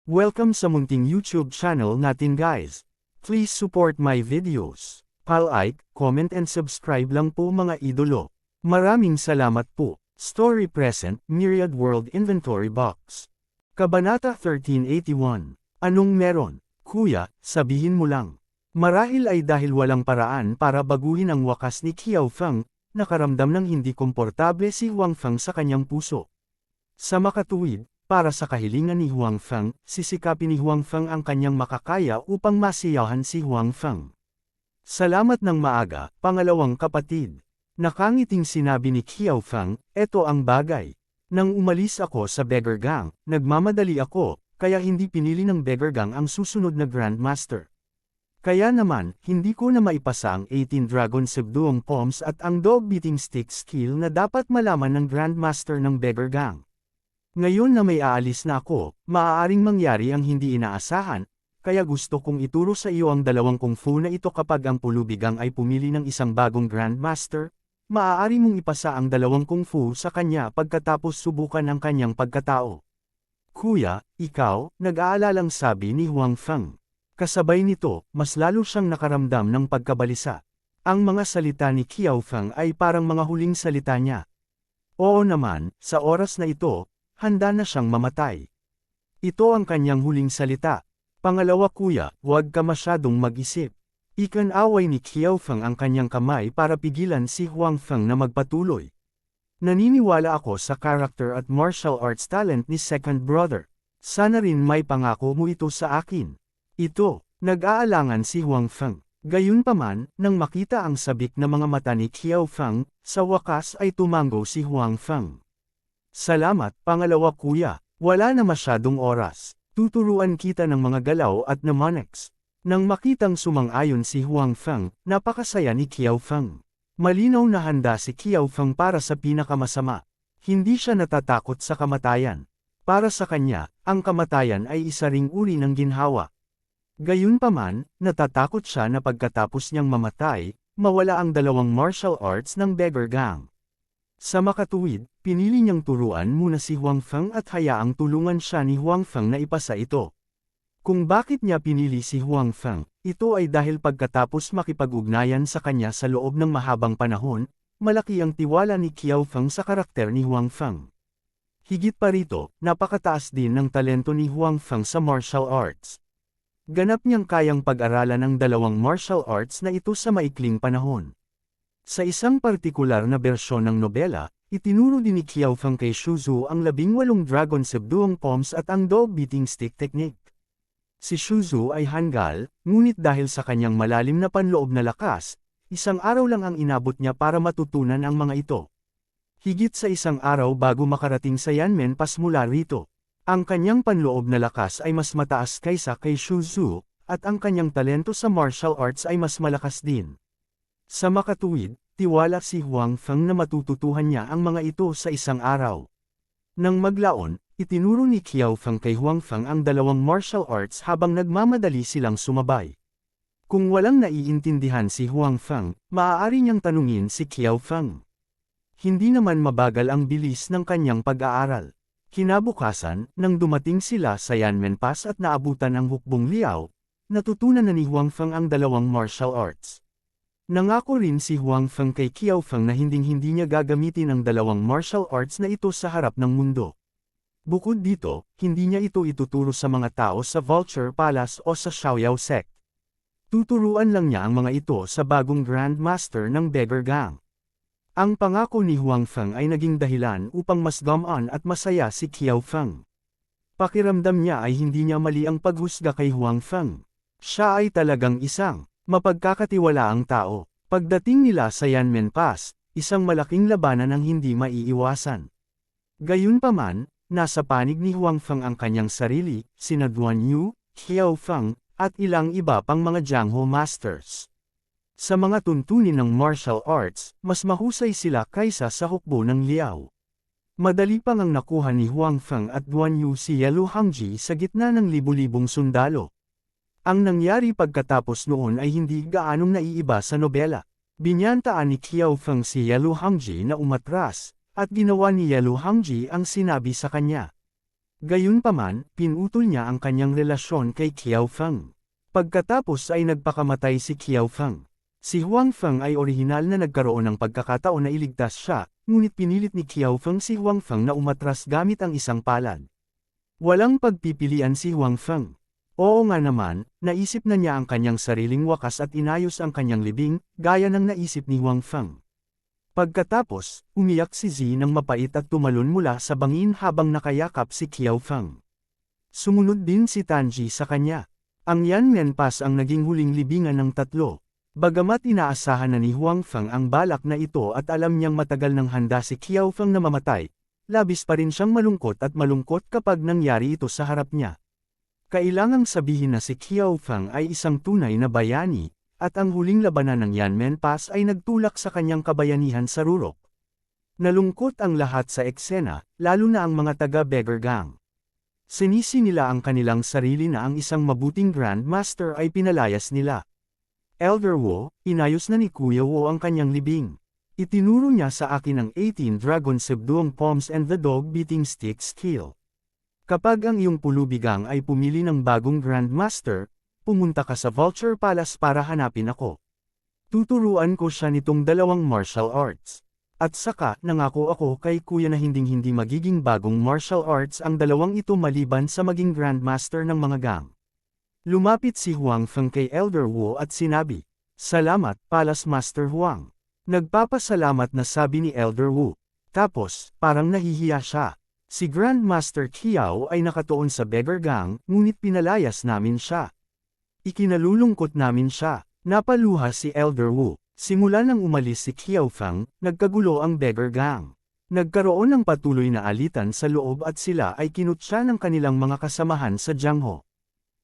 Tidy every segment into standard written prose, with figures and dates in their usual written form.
Welcome sa munting YouTube channel natin guys. Please support my videos. Like, comment and subscribe lang po mga idolo. Maraming salamat po. Story Present, Myriad World Inventory Box. Kabanata 1381. Anong meron? Kuya, sabihin mo lang. Marahil ay dahil walang paraan para baguhin ang wakas ni Qiao Feng, nakaramdam ng hindi komportable si Huang Feng sa kanyang puso. Sa makatuwid, para sa kahilingan ni Huang Feng, sisikapin ni Huang Feng ang kanyang makakaya upang masiyahan si Huang Feng. Salamat ng maaga, pangalawang kapatid. Nakangiting sinabi ni Qiao Feng, eto ang bagay. Nang umalis ako sa Beggar Gang, nagmamadali ako, kaya hindi pinili ng Beggar Gang ang susunod na Grandmaster. Kaya naman, hindi ko na maipasa ang 18 Dragon Subduong Palms at ang Dog Beating Stick skill na dapat malaman ng Grandmaster ng Beggar Gang. Ngayon na may aalis na ako, maaaring mangyari ang hindi inaasahan, kaya gusto kong ituro sa iyo ang dalawang kung fu na ito kapag ang pulubigang ay pumili ng isang bagong Grandmaster, maaari mong ipasa ang dalawang kung fu sa kanya pagkatapos subukan ang kanyang pagkatao. Kuya, ikaw, nag-aalalang sabi ni Huang Feng. Kasabay nito, mas lalo siyang nakaramdam ng pagkabalisa. Ang mga salita ni Qiao Feng ay parang mga huling salita niya. Oo naman, sa oras na ito, handa na siyang mamatay. Ito ang kanyang huling salita. Pangalawa kuya, huwag ka masyadong mag-isip. Ikan-away ni Qiao Feng ang kanyang kamay para pigilan si Huang Feng na magpatuloy. Naniniwala ako sa character at martial arts talent ni second brother. Sana rin may pangako mo ito sa akin. Ito, nag-aalangan si Huang Feng. Gayunpaman, nang makita ang sabik na mga mata ni Qiao Feng, sa wakas ay tumango si Huang Feng. Salamat, pangalawa kuya. Wala na masyadong oras. Tuturuan kita ng mga galaw at mnemonics. Nang makitang sumang-ayon si Huang Feng, napakasaya ni Qiao Feng. Malinaw na handa si Qiao Feng para sa pinakamasama. Hindi siya natatakot sa kamatayan. Para sa kanya, ang kamatayan ay isa ring uri ng ginhawa. Gayunpaman, natatakot siya na pagkatapos niyang mamatay, mawala ang dalawang martial arts ng Beggar Gang. Sa makatuwid, pinili niyang turuan muna si Huang Feng at hayaang tulungan siya ni Huang Feng na ipasa ito. Kung bakit niya pinili si Huang Feng, ito ay dahil pagkatapos makipag-ugnayan sa kanya sa loob ng mahabang panahon, malaki ang tiwala ni Qiao Feng sa karakter ni Huang Feng. Higit pa rito, napakataas din ng talento ni Huang Feng sa martial arts. Ganap niyang kayang pag-aralan ang dalawang martial arts na ito sa maikling panahon. Sa isang partikular na bersyon ng nobela, itinuro din ni Qiao Feng kay Shuzu ang 18 Dragon Subduong Palms at ang Dog Beating Stick technique. Si Shuzu ay hanggal, ngunit dahil sa kanyang malalim na panloob na lakas, isang araw lang ang inabot niya para matutunan ang mga ito. Higit sa isang araw bago makarating sa Yanmen Pass mula rito. Ang kanyang panloob na lakas ay mas mataas kaysa kay Shuzu, at ang kanyang talento sa martial arts ay mas malakas din. Sa makatuwid, tiwala si Huang Feng na matututuhan niya ang mga ito sa isang araw. Nang maglaon, itinuro ni Qiao Feng kay Huang Feng ang dalawang martial arts habang nagmamadali silang sumabay. Kung walang naiintindihan si Huang Feng, maaari niyang tanungin si Qiao Feng. Hindi naman mabagal ang bilis ng kanyang pag-aaral. Kinabukasan, nang dumating sila sa Yanmen Pass at naabutan ang hukbong liaw, natutunan na ni Huang Feng ang dalawang martial arts. Nangako rin si Huang Feng kay Qiao Feng na hinding-hindi niya gagamitin ang dalawang martial arts na ito sa harap ng mundo. Bukod dito, hindi niya ito ituturo sa mga tao sa Vulture Palace o sa Xiaoyao Sect. Tuturuan lang niya ang mga ito sa bagong Grandmaster ng Beggar Gang. Ang pangako ni Huang Feng ay naging dahilan upang mas gamaan at masaya si Qiao Feng. Pakiramdam niya ay hindi niya mali ang paghusga kay Huang Feng. Siya ay talagang isang mapagkakatiwalaang tao. Pagdating nila sa Yanmen Pass, isang malaking labanan ang hindi maiiwasan. Gayunpaman, nasa panig ni Huang Feng ang kanyang sarili, sina Duan Yu, Qiao Feng, at ilang iba pang mga Jianghu Masters. Sa mga tuntunin ng martial arts, mas mahusay sila kaysa sa hukbo ng liaw. Madali pang ang nakuha ni Huang Feng at Duan Yu si Yellow Hangji sa gitna ng libu-libong sundalo. Ang nangyari pagkatapos noon ay hindi gaanong naiiba sa nobela. Binyantaan ni Qiao Feng si Yellow Hangji na umatras, at ginawa ni Yellow Hangji ang sinabi sa kanya. Gayunpaman, pinutol niya ang kanyang relasyon kay Qiao Feng. Pagkatapos ay nagpakamatay si Qiao Feng. Si Huang Feng ay orihinal na nagkaroon ng pagkakataon na iligtas siya, ngunit pinilit ni Qiao Feng si Huang Feng na umatras gamit ang isang palad. Walang pagpipilian si Huang Feng. Oo nga naman, naisip na niya ang kanyang sariling wakas at inayos ang kanyang libing, gaya ng naisip ni Huang Feng. Pagkatapos, umiyak si Zi ng mapait at tumalon mula sa bangin habang nakayakap si Qiao Feng. Sumunod din si Tanji sa kanya. Ang Yanmen Pass ang naging huling libingan ng tatlo. Bagamat inaasahan na ni Huang Feng ang balak na ito at alam niyang matagal nang handa si Qiao Feng na mamatay, labis pa rin siyang malungkot kapag nangyari ito sa harap niya. Kailangang sabihin na si Qiao Feng ay isang tunay na bayani, at ang huling labanan ng Yanmen Pass ay nagtulak sa kanyang kabayanihan sa Rurok. Nalungkot ang lahat sa eksena, lalo na ang mga taga-Beggar Gang. Sinisi nila ang kanilang sarili na ang isang mabuting Grandmaster ay pinalayas nila. Elder Wu, inayos na ni Kuya Wu ang kanyang libing. Itinuro niya sa akin ang 18 Dragon Subduing Palms and the Dog Beating Stick skill. Kapag ang iyong pulubigang ay pumili ng bagong Grandmaster, pumunta ka sa Vulture Palace para hanapin ako. Tuturuan ko siya nitong dalawang martial arts. At saka, nangako ako kay kuya na hinding-hindi magiging bagong martial arts ang dalawang ito maliban sa maging Grandmaster ng mga gang. Lumapit si Huang Feng kay Elder Wu at sinabi, "Salamat, Palace Master Huang." Nagpapasalamat na sabi ni Elder Wu. Tapos, parang nahihiya siya. Si Grandmaster Qiao ay nakatuon sa Beggar Gang, ngunit pinalayas namin siya. Ikinalulungkot namin siya. Napaluha si Elder Wu. Simula nang umalis si Qiao Feng, nagkagulo ang Beggar Gang. Nagkaroon ng patuloy na alitan sa loob at sila ay kinutya ng kanilang mga kasamahan sa Jiangho.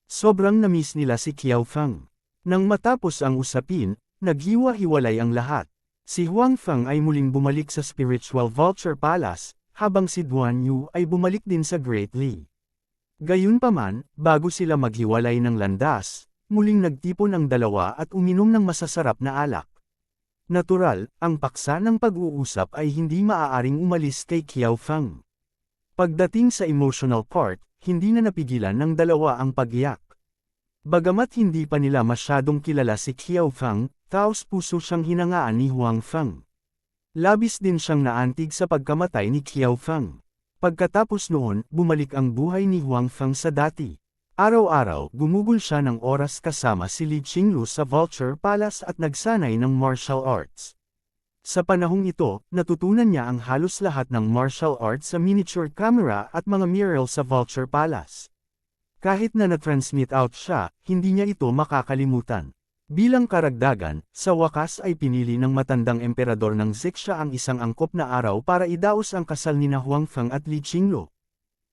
Sobrang namiss nila si Qiao Feng. Nang matapos ang usapin, naghiwa-hiwalay ang lahat. Si Huang Feng ay muling bumalik sa Spiritual Vulture Palace, habang si Duan Yu ay bumalik din sa Great Li. Gayunpaman, bago sila maghiwalay ng landas, muling nagtipon ang dalawa at uminom ng masasarap na alak. Natural, ang paksa ng pag-uusap ay hindi maaaring umalis kay Qiao Feng. Pagdating sa emotional part, hindi na napigilan ng dalawa ang pag-iyak. Bagamat hindi pa nila masyadong kilala si Qiao Feng, taos puso siyang hinangaan ni Huang Feng. Labis din siyang naantig sa pagkamatay ni Qiao Feng. Pagkatapos noon, bumalik ang buhay ni Huang Feng sa dati. Araw-araw, gumugol siya ng oras kasama si Li Qinglu sa Vulture Palace at nagsanay ng martial arts. Sa panahong ito, natutunan niya ang halos lahat ng martial arts sa miniature camera at mga mural sa Vulture Palace. Kahit na na-transmit out siya, hindi niya ito makakalimutan. Bilang karagdagan, sa wakas ay pinili ng matandang emperador ng Zixia ang isang angkop na araw para idaos ang kasal nina Huang Feng at Li Qinglu.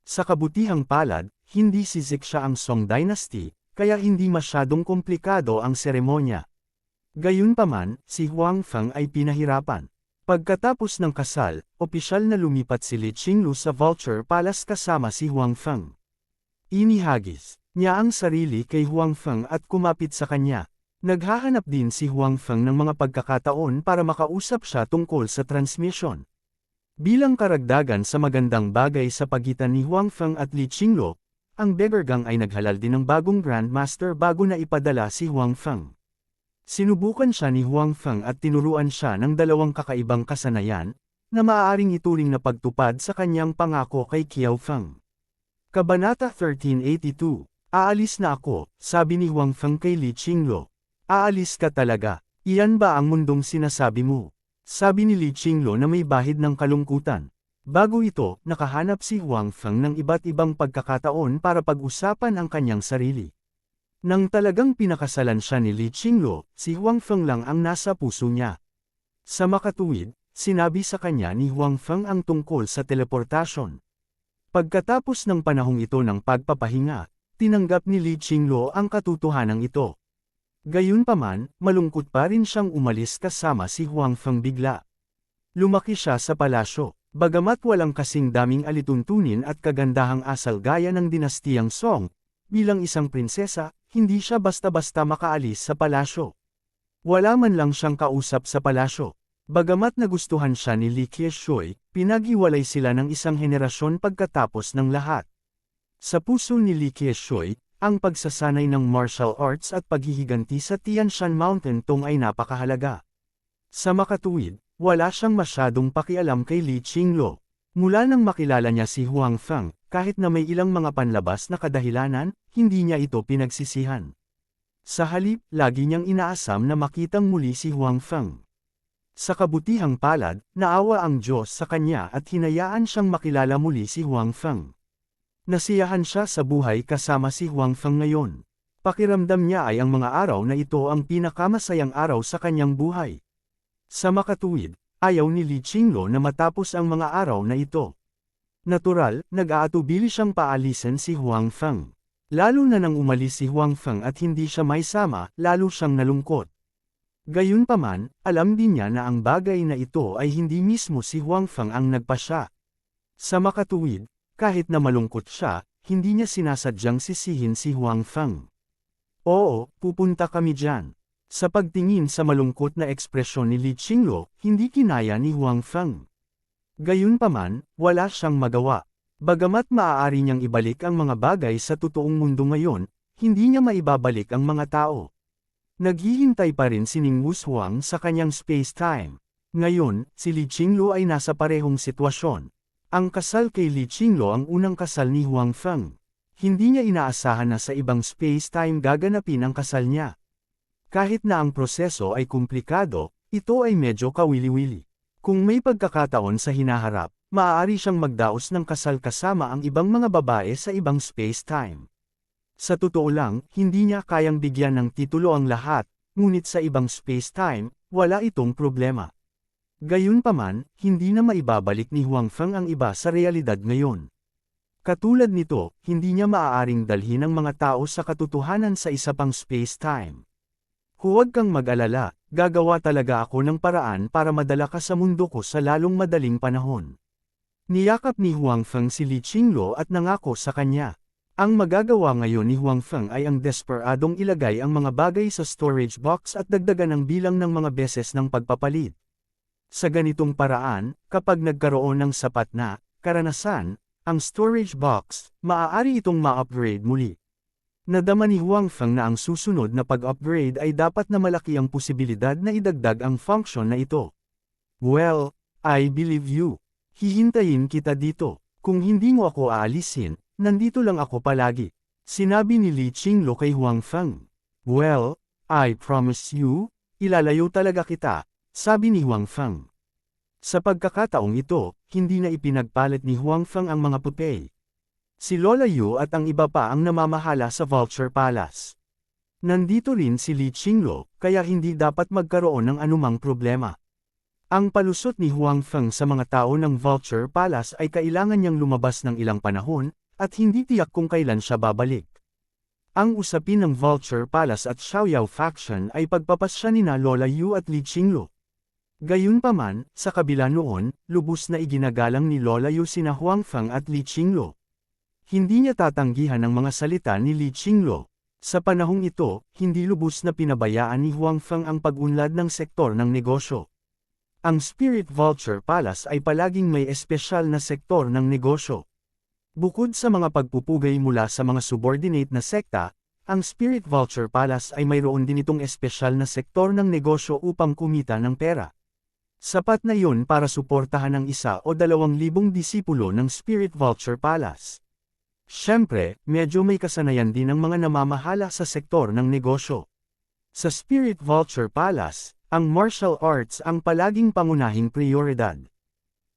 Sa kabutihang palad, hindi si Zixia ang Song Dynasty, kaya hindi masyadong komplikado ang seremonya. Gayunpaman, si Huang Feng ay pinahirapan. Pagkatapos ng kasal, opisyal na lumipat si Li Qinglu sa Vulture Palace kasama si Huang Feng. Inihagis niya ang sarili kay Huang Feng at kumapit sa kanya. Naghahanap din si Huang Feng ng mga pagkakataon para makausap siya tungkol sa transmission. Bilang karagdagan sa magandang bagay sa pagitan ni Huang Feng at Li Qinglu, ang Beggar Gang ay naghalal din ng bagong Grandmaster bago na ipadala si Huang Feng. Sinubukan siya ni Huang Feng at tinuruan siya ng dalawang kakaibang kasanayan, na maaaring ituring na pagtupad sa kanyang pangako kay Qiao Feng. Kabanata 1382, "Aalis na ako," sabi ni Huang Feng kay Li Qinglu. "Aalis ka talaga? Iyan ba ang mundong sinasabi mo?" Sabi ni Li Qinglu na may bahid ng kalungkutan. Bago ito, nakahanap si Huang Feng ng iba't ibang pagkakataon para pag-usapan ang kanyang sarili. Nang talagang pinakasalan siya ni Li Qinglu, si Huang Feng lang ang nasa puso niya. Sa makatuwid, sinabi sa kanya ni Huang Feng ang tungkol sa teleportasyon. Pagkatapos ng panahong ito ng pagpapahinga, tinanggap ni Li Qinglu ang katotohanan ito. Gayunpaman, malungkot pa rin siyang umalis kasama si Huang Feng bigla. Lumaki siya sa palasyo. Bagamat walang kasing daming alituntunin at kagandahang asal gaya ng dinastiyang Song, bilang isang prinsesa, hindi siya basta-basta makaalis sa palasyo. Wala man lang siyang kausap sa palasyo. Bagamat nagustuhan siya ni Li Qiushui, pinaghiwalay sila ng isang henerasyon pagkatapos ng lahat. Sa puso ni Li Keishui, ang pagsasanay ng martial arts at paghihiganti sa Tian Shan Mountain Tong ay napakahalaga. Sa makatuwid, wala siyang masyadong pakialam kay Li Qinglo. Mula nang makilala niya si Huang Feng, kahit na may ilang mga panlabas na kadahilanan, hindi niya ito pinagsisihan. Sa halip, lagi niyang inaasam na makitang muli si Huang Feng. Sa kabutihang palad, naawa ang Diyos sa kanya at hinayaan siyang makilala muli si Huang Feng. Nasiyahan siya sa buhay kasama si Huang Feng ngayon. Pakiramdam niya ay ang mga araw na ito ang pinakamasayang araw sa kanyang buhay. Sa makatuwid, ayaw ni Li Qinglo na matapos ang mga araw na ito. Natural, nag-aatubili siyang paalisin si Huang Feng. Lalo na nang umalis si Huang Feng at hindi siya may sama, lalo siyang nalungkot. Gayunpaman, alam din niya na ang bagay na ito ay hindi mismo si Huang Feng ang nagpasya. Sa makatuwid, kahit na malungkot siya, hindi niya sinasadyang sisihin si Huang Feng. Oo, pupunta kami dyan. Sa pagtingin sa malungkot na ekspresyon ni Li Qinglo, hindi kinaya ni Huang Feng. Gayunpaman, wala siyang magawa. Bagamat maaari niyang ibalik ang mga bagay sa totoong mundo ngayon, hindi niya maibabalik ang mga tao. Naghihintay pa rin si Ning Wushuang sa kanyang space-time. Ngayon, si Li Qinglo ay nasa parehong sitwasyon. Ang kasal kay Li Qinglo ang unang kasal ni Huang Feng. Hindi niya inaasahan na sa ibang space-time gaganapin ang kasal niya. Kahit na ang proseso ay komplikado, ito ay medyo kawili-wili. Kung may pagkakataon sa hinaharap, maaari siyang magdaos ng kasal kasama ang ibang mga babae sa ibang space-time. Sa totoo lang, hindi niya kayang bigyan ng titulo ang lahat, ngunit sa ibang space-time, wala itong problema. Gayunpaman, hindi na maibabalik ni Huang Feng ang iba sa realidad ngayon. Katulad nito, hindi niya maaaring dalhin ang mga tao sa katotohanan sa isa pang space-time. Huwag kang mag-alala, gagawa talaga ako ng paraan para madala ka sa mundo ko sa lalong madaling panahon. Niyakap ni Huang Feng si Li Qinglo at nangako sa kanya. Ang magagawa ngayon ni Huang Feng ay ang desperadong ilagay ang mga bagay sa storage box at dagdagan ang bilang ng mga beses ng pagpapalit. Sa ganitong paraan, kapag nagkaroon ng sapat na karanasan, ang storage box, maaari itong ma-upgrade muli. Nadama ni Huang Feng na ang susunod na pag-upgrade ay dapat na malaki ang posibilidad na idagdag ang function na ito. Well, I believe you. Hihintayin kita dito. Kung hindi mo ako aalisin, nandito lang ako palagi. Sinabi ni Li Qinglo kay Huang Feng. Well, I promise you, ilalayo talaga kita. Sabi ni Huang Feng. Sa pagkakataong ito, hindi na ipinagpalit ni Huang Feng ang mga puti. Si Lola Yu at ang iba pa ang namamahala sa Vulture Palace. Nandito rin si Li Qinglo, kaya hindi dapat magkaroon ng anumang problema. Ang palusot ni Huang Feng sa mga tao ng Vulture Palace ay kailangan niyang lumabas ng ilang panahon, at hindi tiyak kung kailan siya babalik. Ang usapin ng Vulture Palace at Xiaoyao faction ay pagpapasya nina Lola Yu at Li Qinglo. Gayunpaman, sa kabila noon, lubos na iginagalang ni Lola Yu sina Huang Feng at Li Qinglo. Hindi niya tatanggihan ang mga salita ni Li Qinglo. Sa panahong ito, hindi lubos na pinabayaan ni Huang Feng ang pag-unlad ng sektor ng negosyo. Ang Spirit Vulture Palace ay palaging may espesyal na sektor ng negosyo. Bukod sa mga pagpupugay mula sa mga subordinate na sekta, ang Spirit Vulture Palace ay mayroon din itong espesyal na sektor ng negosyo upang kumita ng pera. Sapat na yun para suportahan ang 1 o 2,000 disipulo ng Spirit Vulture Palace. Siyempre, medyo may kasanayan din ang mga namamahala sa sektor ng negosyo. Sa Spirit Vulture Palace, ang martial arts ang palaging pangunahing prioridad.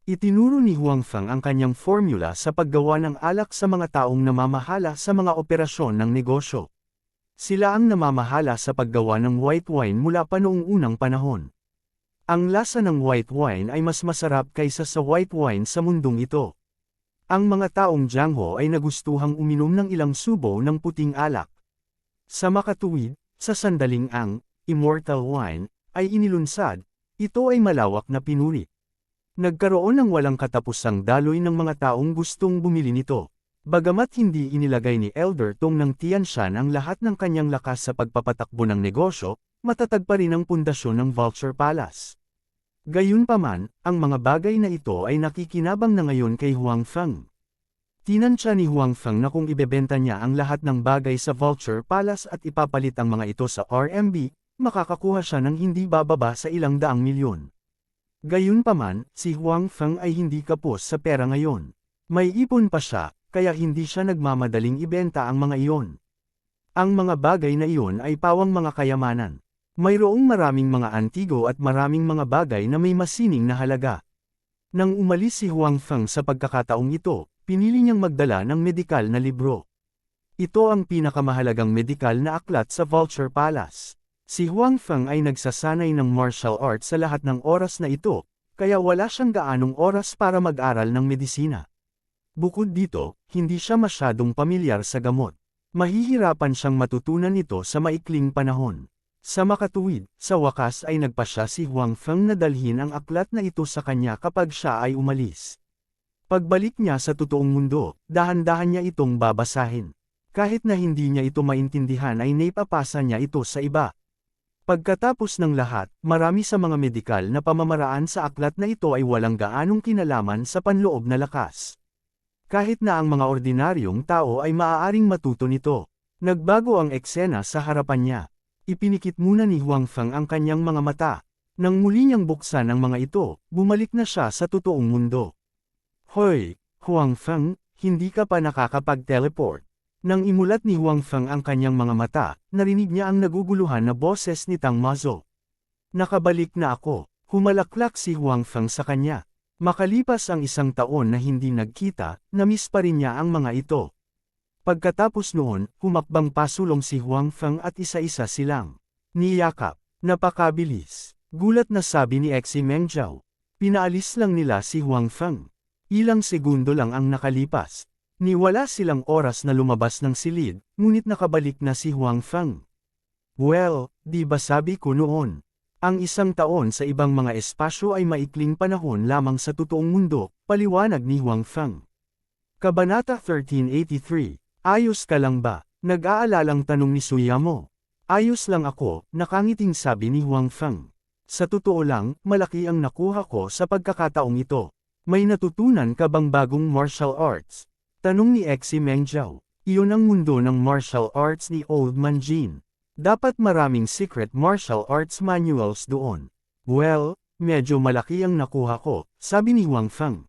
Itinuro ni Huang Feng ang kanyang formula sa paggawa ng alak sa mga taong namamahala sa mga operasyon ng negosyo. Sila ang namamahala sa paggawa ng white wine mula pa noong unang panahon. Ang lasa ng white wine ay mas masarap kaysa sa white wine sa mundong ito. Ang mga taong Jiangho ay nagustuhang uminom ng ilang subo ng puting alak. Sa makatuwid, sa sandaling ang immortal wine ay inilunsad, ito ay malawak na pinuri. Nagkaroon ng walang katapusang daloy ng mga taong gustong bumili nito. Bagamat hindi inilagay ni Elder Tong ng Tianshan ang lahat ng kanyang lakas sa pagpapatakbo ng negosyo, matatag pa rin ang pundasyon ng Vulture Palace. Gayunpaman, ang mga bagay na ito ay nakikinabang na ngayon kay Huang Feng. Tinansya ni Huang Feng na kung ibebenta niya ang lahat ng bagay sa Vulture Palace at ipapalit ang mga ito sa RMB, makakakuha siya ng hindi bababa sa ilang daang milyon. Gayunpaman, si Huang Feng ay hindi kapos sa pera ngayon. May ipon pa siya, kaya hindi siya nagmamadaling ibenta ang mga iyon. Ang mga bagay na iyon ay pawang mga kayamanan. Mayroong maraming mga antigo at maraming mga bagay na may masining na halaga. Nang umalis si Huang Feng sa pagkakataong ito, pinili niyang magdala ng medikal na libro. Ito ang pinakamahalagang medikal na aklat sa Vulture Palace. Si Huang Feng ay nagsasanay ng martial arts sa lahat ng oras na ito, kaya wala siyang gaanong oras para mag-aral ng medisina. Bukod dito, hindi siya masyadong pamilyar sa gamot. Mahihirapan siyang matutunan ito sa maikling panahon. Sa makatuwid, sa wakas ay nagpasya si Huang Feng na dalhin ang aklat na ito sa kanya kapag siya ay umalis. Pagbalik niya sa totoong mundo, dahan-dahan niya itong babasahin. Kahit na hindi niya ito maintindihan ay naipapasa niya ito sa iba. Pagkatapos ng lahat, marami sa mga medikal na pamamaraan sa aklat na ito ay walang gaanong kinalaman sa panloob na lakas. Kahit na ang mga ordinaryong tao ay maaaring matuto nito. Nagbago ang eksena sa harapan niya. Ipinikit muna ni Huang Feng ang kanyang mga mata. Nang muli niyang buksan ang mga ito, bumalik na siya sa totoong mundo. Hoy, Huang Feng, hindi ka pa nakakapag-teleport. Nang imulat ni Huang Feng ang kanyang mga mata, narinig niya ang naguguluhan na boses ni Tang Mazo. Nakabalik na ako. Humalaklak si Huang Feng sa kanya. Makalipas ang 1 taon na hindi nagkita, namiss pa rin niya ang mga ito. Pagkatapos noon, humakbang pasulong si Huang Feng at isa-isa silang niyakap. Napakabilis. Gulat na sabi ni Xi Mengzhao. Pinaalis lang nila si Huang Feng. Ilang segundo lang ang nakalipas. Niwala silang oras na lumabas ng silid, ngunit nakabalik na si Huang Feng. Well, di ba sabi ko noon? Ang 1 taon sa ibang mga espasyo ay maikling panahon lamang sa totoong mundo, paliwanag ni Huang Feng. Kabanata 1383. Ayos ka lang ba? Nag-aalalang tanong ni Suyamo. Ayos lang ako, nakangiting sabi ni Huang Feng. Sa totoo lang, malaki ang nakuha ko sa pagkakataong ito. May natutunan ka bang bagong martial arts? Tanong ni Xi Mengzhao. Iyon ang mundo ng martial arts ni Old Man Jin. Dapat maraming secret martial arts manuals doon. Well, medyo malaki ang nakuha ko, sabi ni Huang Feng.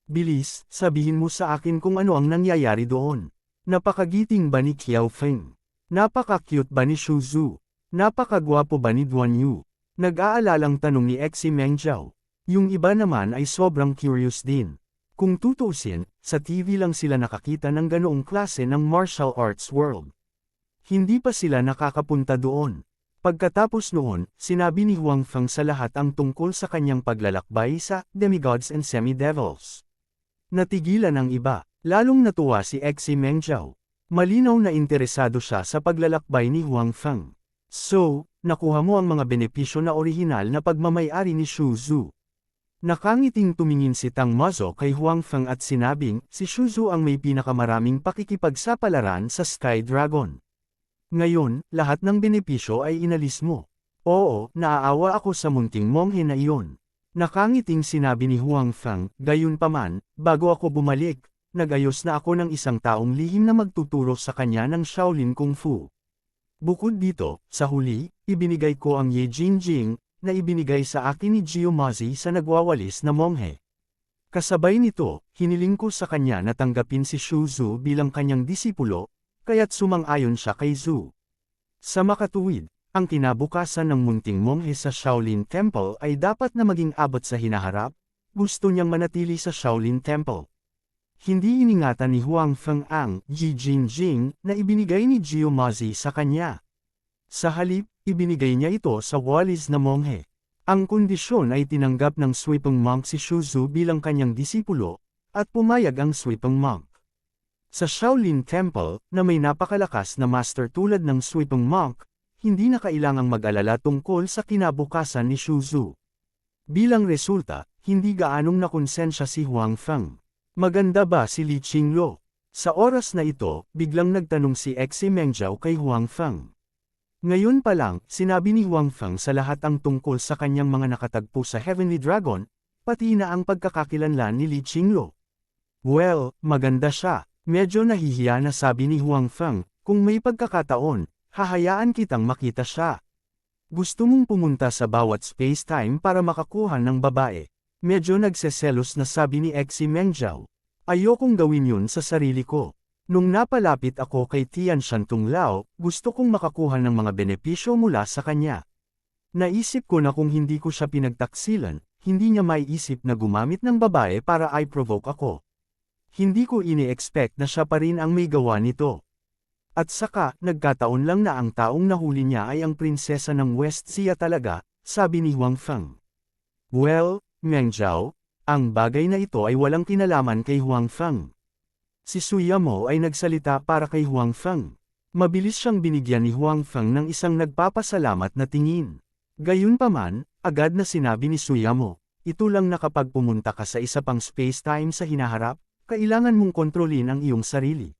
Bilis, sabihin mo sa akin kung ano ang nangyayari doon. Napakagiting ba ni Qiao Feng? Napaka-cute ba ni Xu Zhu? Napakagwapo ba ni Duan Yu? Nag-aalalang tanong ni Xi Mengzhao. Yung iba naman ay sobrang curious din. Kung tutuusin, sa TV lang sila nakakita ng ganoong klase ng martial arts world. Hindi pa sila nakakapunta doon. Pagkatapos noon, sinabi ni Huang Feng sa lahat ang tungkol sa kanyang paglalakbay sa Demigods and Semi-Devils. Natigilan ang iba. Lalong natuwa si Xi Mengzhao. Malinaw na interesado siya sa paglalakbay ni Huang Feng. So, nakuha mo ang mga benepisyo na orihinal na pagmamay-ari ni Xu Zhu. Nakangiting tumingin si Tang Mazo kay Huang Feng at sinabing, si Xu Zhu ang may pinakamaraming pakikipagsapalaran sa Sky Dragon. Ngayon, lahat ng benepisyo ay inalis mo. Oo, naaawa ako sa munting monghe na iyon. Nakangiting sinabi ni Huang Feng, gayunpaman, bago ako bumalik, nag-ayos na ako ng 1 taong lihim na magtuturo sa kanya ng Shaolin Kung Fu. Bukod dito, sa huli, ibinigay ko ang Ye Jingjing, na ibinigay sa akin ni Jiumazi sa nagwawalis na monghe. Kasabay nito, hiniling ko sa kanya na tanggapin si Xu Zhu bilang kanyang disipulo, kaya't sumang-ayon siya kay Zhu. Sa makatuwid, ang kinabukasan ng munting monghe sa Shaolin Temple ay dapat na maging abot sa hinaharap, gusto niyang manatili sa Shaolin Temple. Hindi iningatan ni Huang Feng ang Yi Jingjing na ibinigay ni Jiumazi sa kanya. Sa halip, ibinigay niya ito sa walis na monghe. Ang kondisyon ay tinanggap ng sweeping monk si Xu Zhu bilang kanyang disipulo, at pumayag ang sweeping monk. Sa Shaolin Temple, na may napakalakas na master tulad ng sweeping monk, hindi na kailangang mag-alala tungkol sa kinabukasan ni Xu Zhu. Bilang resulta, hindi gaanong nakonsensya si Huang Feng. Maganda ba si Li Qingluo? Sa oras na ito, biglang nagtanong si Xi Mengzhao kay Huang Feng. Ngayon pa lang, sinabi ni Huang Feng sa lahat ang tungkol sa kanyang mga nakatagpo sa Heavenly Dragon, pati na ang pagkakakilanlan ni Li Qingluo. Well, maganda siya. Medyo nahihiya na sabi ni Huang Feng, kung may pagkakataon, hahayaan kitang makita siya. Gusto mong pumunta sa bawat space-time para makakuha ng babae. Medyo nagseselos na sabi ni Xi Mengzhao. Ayokong gawin yun sa sarili ko. Nung napalapit ako kay Tian Shantung Lao, gusto kong makakuha ng mga benepisyo mula sa kanya. Naisip ko na kung hindi ko siya pinagtaksilan, hindi niya maiisip na gumamit ng babae para i-provoke ako. Hindi ko ini-expect na siya pa rin ang may gawa nito. At saka, nagkataon lang na ang taong nahuli niya ay ang prinsesa ng West Xia talaga, sabi ni Huang Feng. Well, Mengzhao, ang bagay na ito ay walang kinalaman kay Huang Feng. Si Suyamo ay nagsalita para kay Huang Feng. Mabilis siyang binigyan ni Huang Feng ng isang nagpapasalamat na tingin. Gayunpaman, agad na sinabi ni Suyamo, ito lang na kapag pumunta ka sa isa pang space-time sa hinaharap, kailangan mong kontrolin ang iyong sarili.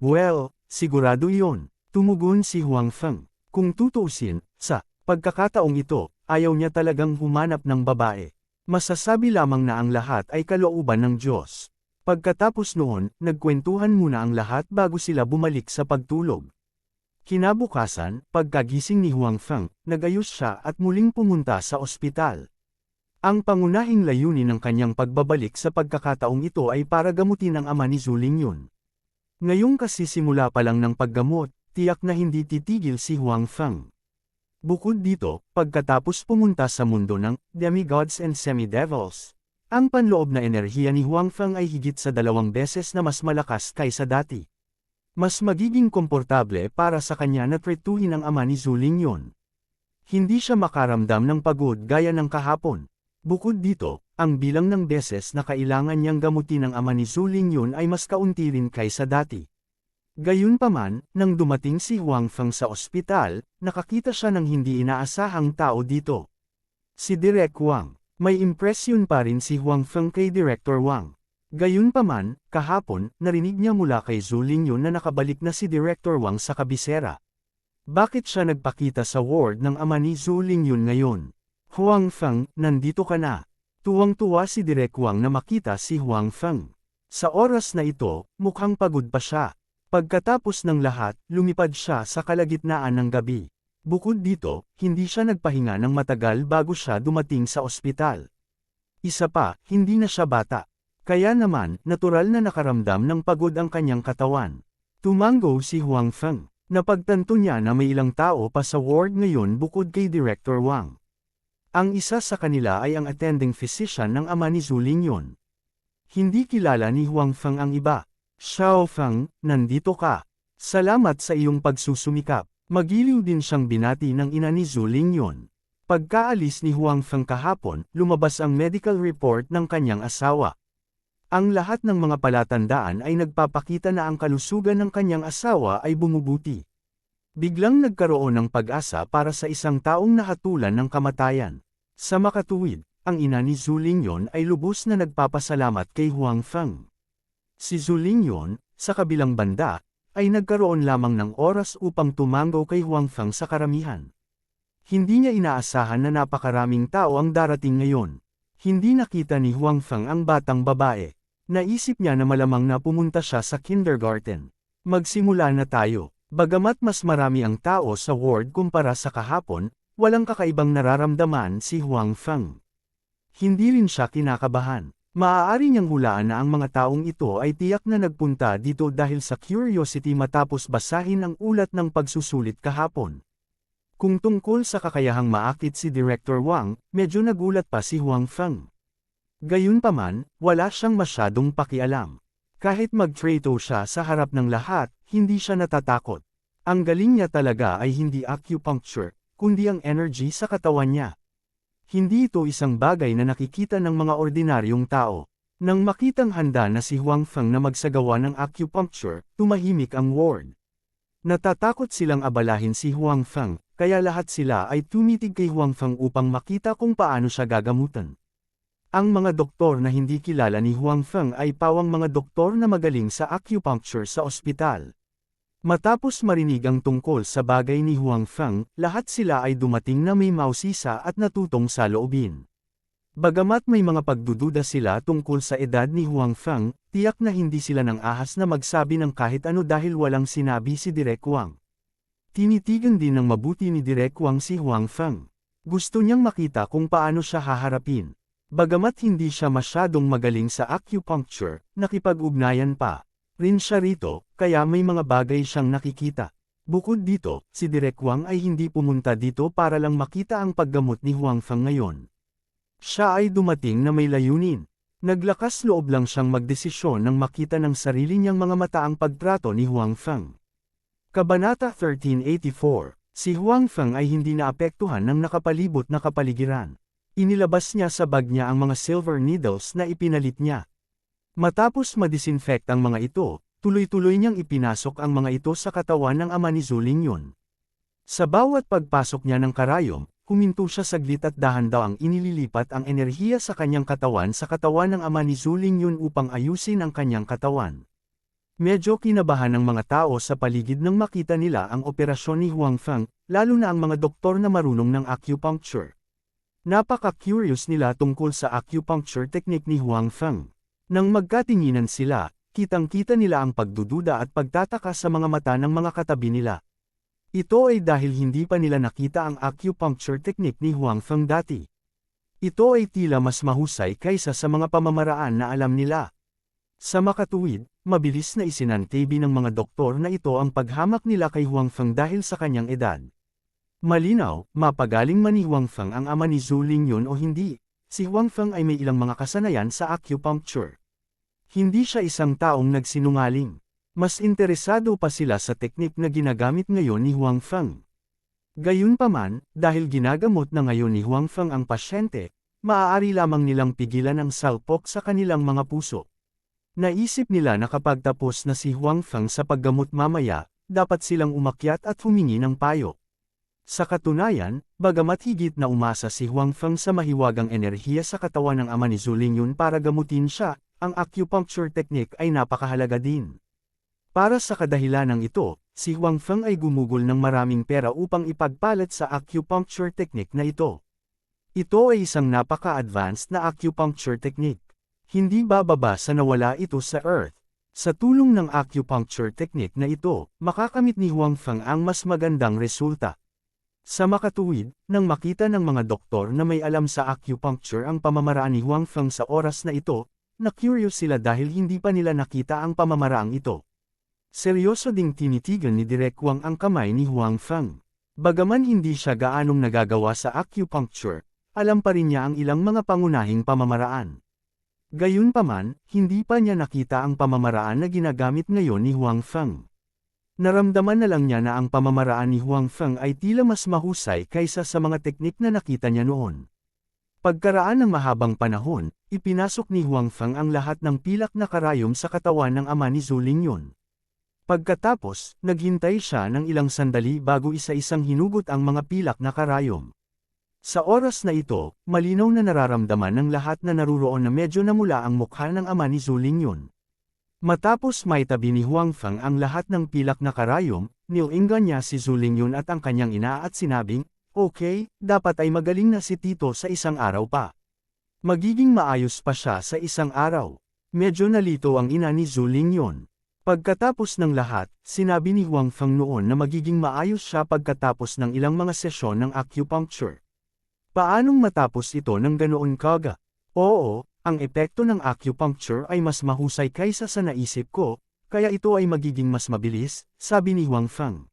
Well, sigurado iyon, tumugon si Huang Feng. Kung tutuusin, sa pagkakataong ito, ayaw niya talagang humanap ng babae. Masasabi lamang na ang lahat ay kalooban ng Diyos. Pagkatapos noon, nagkwentuhan muna ang lahat bago sila bumalik sa pagtulog. Kinabukasan, pagkagising ni Huang Feng, nagayos siya at muling pumunta sa ospital. Ang pangunahing layunin ng kanyang pagbabalik sa pagkakataong ito ay para gamutin ang ama ni Zhu Lingyun. Ngayong kasi simula pa lang ng paggamot, tiyak na hindi titigil si Huang Feng. Bukod dito, pagkatapos pumunta sa mundo ng demigods and semi-devils, ang panloob na enerhiya ni Huang Feng ay higit sa 2 beses na mas malakas kaysa dati. Mas magiging komportable para sa kanya na tretuhin ang ama ni Zhu Lingyun. Hindi siya makaramdam ng pagod gaya ng kahapon. Bukod dito, ang bilang ng beses na kailangan niyang gamutin ang ama ni Zhu Lingyun ay mas kaunti rin kaysa dati. Gayunpaman, nang dumating si Huang Feng sa ospital, nakakita siya ng hindi inaasahang tao dito. Si Direk Wang. May impresyon pa rin si Huang Feng kay Director Wang. Gayunpaman, kahapon, narinig niya mula kay Zhu Lingyun na nakabalik na si Director Wang sa kabisera. Bakit siya nagpakita sa ward ng ama ni Zhu Lingyun ngayon? Huang Feng, nandito ka na. Tuwang-tuwa si Direk Wang na makita si Huang Feng. Sa oras na ito, mukhang pagod pa siya. Pagkatapos ng lahat, lumipad siya sa kalagitnaan ng gabi. Bukod dito, hindi siya nagpahinga ng matagal bago siya dumating sa ospital. Isa pa, hindi na siya bata. Kaya naman, natural na nakaramdam ng pagod ang kanyang katawan. Tumango si Huang Feng. Napagtanto niya na may ilang tao pa sa ward ngayon bukod kay Director Wang. Ang isa sa kanila ay ang attending physician ng ama ni Zhu Lingyun. Hindi kilala ni Huang Feng ang iba. Xiao Feng, nandito ka. Salamat sa iyong pagsusumikap. Magiliw din siyang binati ng ina ni Zhu Lingyun. Pagkaalis ni Huang Feng kahapon, lumabas ang medical report ng kanyang asawa. Ang lahat ng mga palatandaan ay nagpapakita na ang kalusugan ng kanyang asawa ay bumubuti. Biglang nagkaroon ng pag-asa para sa isang taong nahatulan ng kamatayan. Sa makatuwid, ang ina ni Zhu Lingyun ay lubos na nagpapasalamat kay Huang Feng. Si Zhu Lingyun, sa kabilang banda, ay nagkaroon lamang ng oras upang tumango kay Huang Feng sa karamihan. Hindi niya inaasahan na napakaraming tao ang darating ngayon. Hindi nakita ni Huang Feng ang batang babae. Naisip niya na malamang na pumunta siya sa kindergarten. Magsimula na tayo. Bagamat mas marami ang tao sa ward kumpara sa kahapon, walang kakaibang nararamdaman si Huang Feng. Hindi rin siya kinakabahan. Maaari niyang hulaan na ang mga taong ito ay tiyak na nagpunta dito dahil sa curiosity matapos basahin ang ulat ng pagsusulit kahapon. Kung tungkol sa kakayahang maakit si Director Wang, medyo nagulat pa si Huang Feng. Gayunpaman, wala siyang masyadong pakialam. Kahit mag-trato siya sa harap ng lahat, hindi siya natatakot. Ang galing niya talaga ay hindi acupuncture, kundi ang energy sa katawan niya. Hindi ito isang bagay na nakikita ng mga ordinaryong tao. Nang makitang handa na si Huang Feng na magsagawa ng acupuncture, tumahimik ang ward. Natatakot silang abalahin si Huang Feng, kaya lahat sila ay tumitig kay Huang Feng upang makita kung paano siya gagamutan. Ang mga doktor na hindi kilala ni Huang Feng ay pawang mga doktor na magaling sa acupuncture sa ospital. Matapos marinig ang tungkol sa bagay ni Huang Feng, lahat sila ay dumating na may mausisa at natutong sa loobin. Bagamat may mga pagdududa sila tungkol sa edad ni Huang Feng, tiyak na hindi sila nang ahas na magsabi ng kahit ano dahil walang sinabi si Direk Wang. Tinitigan din ng mabuti ni Direk Wang si Huang Feng. Gusto niyang makita kung paano siya haharapin. Bagamat hindi siya masyadong magaling sa acupuncture, nakipag-ugnayan pa rin siya rito, kaya may mga bagay siyang nakikita. Bukod dito, si Direk Wang ay hindi pumunta dito para lang makita ang paggamot ni Huang Feng ngayon. Siya ay dumating na may layunin. Naglakas loob lang siyang magdesisyon nang makita ng sarili niyang mga mata ang pagtrato ni Huang Feng. Kabanata 1384, si Huang Feng ay hindi naapektuhan ng nakapalibot na kapaligiran. Inilabas niya sa bag niya ang mga silver needles na ipinalit niya. Matapos madisinfect ang mga ito, tuloy-tuloy niyang ipinasok ang mga ito sa katawan ng ama ni Zhou Lingyun. Sa bawat pagpasok niya ng karayom, huminto siya saglit at dahan-dahang inililipat ang enerhiya sa kanyang katawan sa katawan ng ama ni Zhou Lingyun upang ayusin ang kanyang katawan. Medyo kinabahan ng mga tao sa paligid nang makita nila ang operasyon ni Huang Feng, lalo na ang mga doktor na marunong ng acupuncture. Napaka-curious nila tungkol sa acupuncture technique ni Huang Feng. Nang magkatinginan sila, kitang-kita nila ang pagdududa at pagtataka sa mga mata ng mga katabi nila. Ito ay dahil hindi pa nila nakita ang acupuncture technique ni Huang Feng dati. Ito ay tila mas mahusay kaysa sa mga pamamaraan na alam nila. Sa makatuwid, mabilis na isinantabi ng mga doktor na ito ang paghamak nila kay Huang Feng dahil sa kanyang edad. Malinaw, mapagaling man ni Huang Feng ang ama ni Zhou Lingyun o hindi, si Huang Feng ay may ilang mga kasanayan sa acupuncture. Hindi siya isang taong nagsinungaling. Mas interesado pa sila sa teknik na ginagamit ngayon ni Huang Feng. Gayunpaman, dahil ginagamot na ngayon ni Huang Feng ang pasyente, maaari lamang nilang pigilan ang salpok sa kanilang mga puso. Naisip nila na kapag tapos na si Huang Feng sa paggamot mamaya, dapat silang umakyat at humingi ng payo. Sa katunayan, bagamat higit na umasa si Huang Feng sa mahiwagang enerhiya sa katawan ng ama ni Zhou Lingyun para gamutin siya, ang acupuncture technique ay napakahalaga din. Para sa kadahilanang ito, si Huang Feng ay gumugol ng maraming pera upang ipagpalit sa acupuncture technique na ito. Ito ay isang napaka-advanced na acupuncture technique. Hindi bababa sa nawala ito sa Earth. Sa tulong ng acupuncture technique na ito, makakamit ni Huang Feng ang mas magandang resulta. Sa makatuwid, nang makita ng mga doktor na may alam sa acupuncture ang pamamaraan ni Huang Feng sa oras na ito, na-curious sila dahil hindi pa nila nakita ang pamamaraang ito. Seryoso ding tinitigan ni Direk Wang ang kamay ni Huang Feng. Bagaman hindi siya gaanong nagagawa sa acupuncture, alam pa rin niya ang ilang mga pangunahing pamamaraan. Gayunpaman, hindi pa niya nakita ang pamamaraan na ginagamit ngayon ni Huang Feng. Naramdaman na lang niya na ang pamamaraan ni Huang Feng ay tila mas mahusay kaysa sa mga teknik na nakita niya noon. Pagkaraan ng mahabang panahon, ipinasok ni Huang Feng ang lahat ng pilak na karayom sa katawan ng ama ni Zhou Lingyun. Pagkatapos, naghintay siya ng ilang sandali bago isa-isang hinugot ang mga pilak na karayom. Sa oras na ito, malinaw na nararamdaman ng lahat na naruroon na medyo namula ang mukha ng ama ni Zhou Lingyun. Matapos maitabi ni Huang Feng ang lahat ng pilak na karayom, nilingan niya si Zhou Lingyun at ang kanyang ina at sinabing, "Okay, dapat ay magaling na si Tito sa isang araw pa. Magiging maayos pa siya sa isang araw." Medyo nalito ang ina ni Zhou Lingyun. Pagkatapos ng lahat, sinabi ni Huang Feng noon na magiging maayos siya pagkatapos ng ilang mga sesyon ng acupuncture. Paanong matapos ito ng ganoon kaga? Oo, ang epekto ng acupuncture ay mas mahusay kaysa sa naisip ko, kaya ito ay magiging mas mabilis, sabi ni Huang Feng.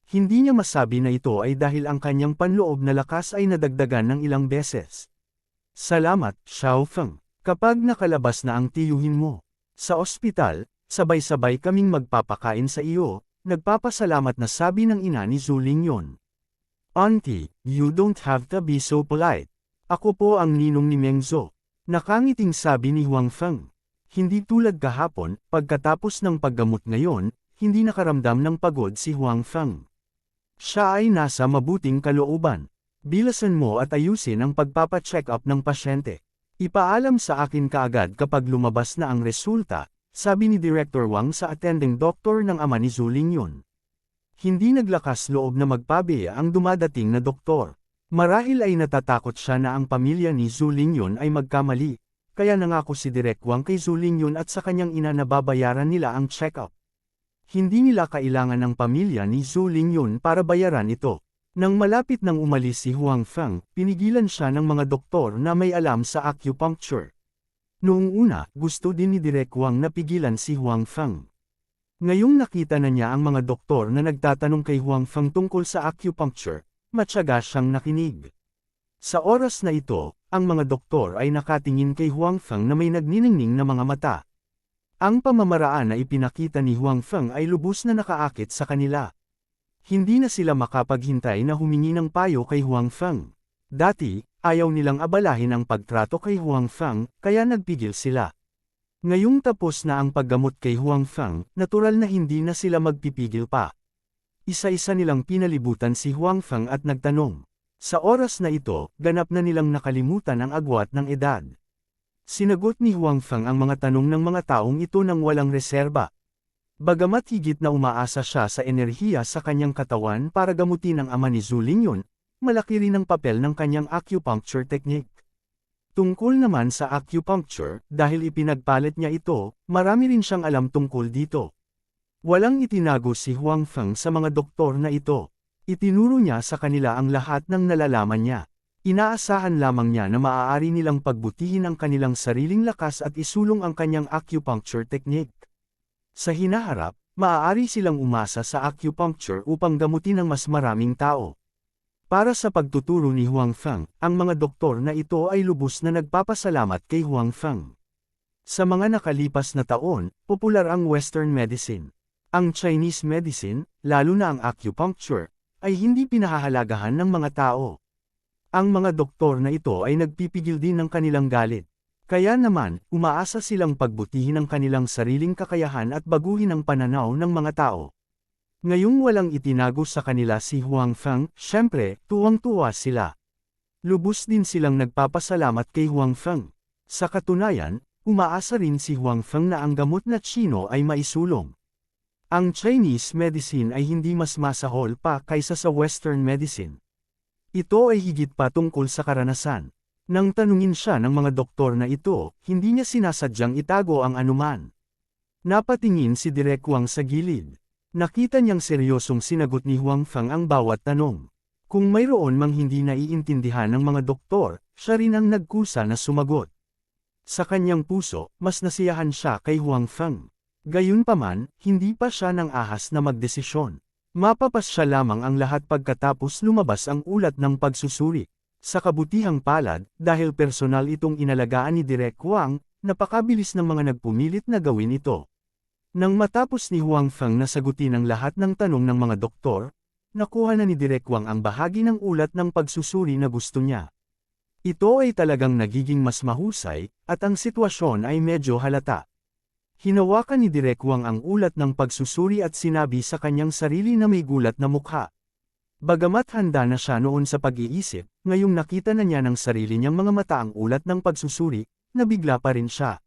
Hindi niya masabi na ito ay dahil ang kanyang panloob na lakas ay nadagdagan ng ilang beses. Salamat, Xiao Feng. Kapag nakalabas na ang tiyuhin mo sa ospital, sabay-sabay kaming magpapakain sa iyo, nagpapasalamat na sabi ng ina ni Zhou Lingyun. Auntie, you don't have to be so polite. Ako po ang ninong ni Meng Zhou. Nakangiting sabi ni Huang Feng. Hindi tulad kahapon, pagkatapos ng paggamot ngayon, hindi nakaramdam ng pagod si Huang Feng. Siya ay nasa mabuting kalooban. Bilasan mo at ayusin ang pagpapacheck up ng pasyente. Ipaalam sa akin kaagad kapag lumabas na ang resulta, sabi ni Director Wang sa attending doctor ng ama ni Zhou Lingyun. Hindi naglakas loob na magpabeya ang dumadating na doktor. Marahil ay natatakot siya na ang pamilya ni Zhu Lingyun ay magkamali, kaya nangako si Direk Wang kay Zhu Lingyun at sa kanyang ina na babayaran nila ang check-up. Hindi nila kailangan ng pamilya ni Zhu Lingyun para bayaran ito. Nang malapit nang umalis si Huang Feng, pinigilan siya ng mga doktor na may alam sa acupuncture. Noong una, gusto din ni Direk Wang na pigilan si Huang Feng. Ngayong nakita na niya ang mga doktor na nagtatanong kay Huang Feng tungkol sa acupuncture, matyaga siyang nakinig. Sa oras na ito, ang mga doktor ay nakatingin kay Huang Feng na may nagniningning na mga mata. Ang pamamaraan na ipinakita ni Huang Feng ay lubos na nakaakit sa kanila. Hindi na sila makapaghintay na humingi ng payo kay Huang Feng. Dati, ayaw nilang abalahin ang pagtrato kay Huang Feng, kaya nagpigil sila. Ngayong tapos na ang paggamot kay Huang Feng, natural na hindi na sila magpipigil pa. Isa-isa nilang pinalibutan si Huang Feng at nagtanong. Sa oras na ito, ganap na nilang nakalimutan ang agwat ng edad. Sinagot ni Huang Feng ang mga tanong ng mga taong ito nang walang reserba. Bagamat higit na umaasa siya sa enerhiya sa kanyang katawan para gamutin ang ama ni Zhu Lingyun, malaki rin ang papel ng kanyang acupuncture technique. Tungkol naman sa acupuncture, dahil ipinagpalit niya ito, marami rin siyang alam tungkol dito. Walang itinago si Huang Feng sa mga doktor na ito. Itinuro niya sa kanila ang lahat ng nalalaman niya. Inaasahan lamang niya na maaari nilang pagbutihin ang kanilang sariling lakas at isulong ang kanyang acupuncture technique. Sa hinaharap, maaari silang umasa sa acupuncture upang gamutin ang mas maraming tao. Para sa pagtuturo ni Huang Feng, ang mga doktor na ito ay lubos na nagpapasalamat kay Huang Feng. Sa mga nakalipas na taon, popular ang Western medicine. Ang Chinese medicine, lalo na ang acupuncture, ay hindi pinahahalagahan ng mga tao. Ang mga doktor na ito ay nagpipigil din ng kanilang galit. Kaya naman, umaasa silang pagbutihin ang kanilang sariling kakayahan at baguhin ang pananaw ng mga tao. Ngayong walang itinago sa kanila si Huang Feng, syempre, tuwang-tuwa sila. Lubos din silang nagpapasalamat kay Huang Feng. Sa katunayan, umaasa rin si Huang Feng na ang gamot na Chino ay maisulong. Ang Chinese medicine ay hindi mas masahol pa kaysa sa Western medicine. Ito ay higit pa tungkol sa karanasan. Nang tanungin siya ng mga doktor na ito, hindi niya sinasadyang itago ang anuman. Napatingin si Direk Wang sa gilid. Nakita niyang seryosong sinagot ni Huang Feng ang bawat tanong. Kung mayroon mang hindi naiintindihan ng mga doktor, siya rin ang nagkusa na sumagot. Sa kanyang puso, mas nasiyahan siya kay Huang Feng. Gayunpaman, hindi pa siya nang ahas na magdesisyon. Mapapas siya lamang ang lahat pagkatapos lumabas ang ulat ng pagsusuri. Sa kabutihang palad, dahil personal itong inalagaan ni Direk Wang, napakabilis ng mga nagpumilit na gawin ito. Nang matapos ni Huang Feng na sagutin ang lahat ng tanong ng mga doktor, nakuha na ni Direk Wang ang bahagi ng ulat ng pagsusuri na gusto niya. Ito ay talagang nagiging mas mahusay, at ang sitwasyon ay medyo halata. Hinawakan ni Direk Wang ang ulat ng pagsusuri at sinabi sa kanyang sarili na may gulat na mukha. Bagamat handa na siya noon sa pag-iisip, ngayong nakita na niya ng sarili niyang mga mata ang ulat ng pagsusuri, nabigla pa rin siya.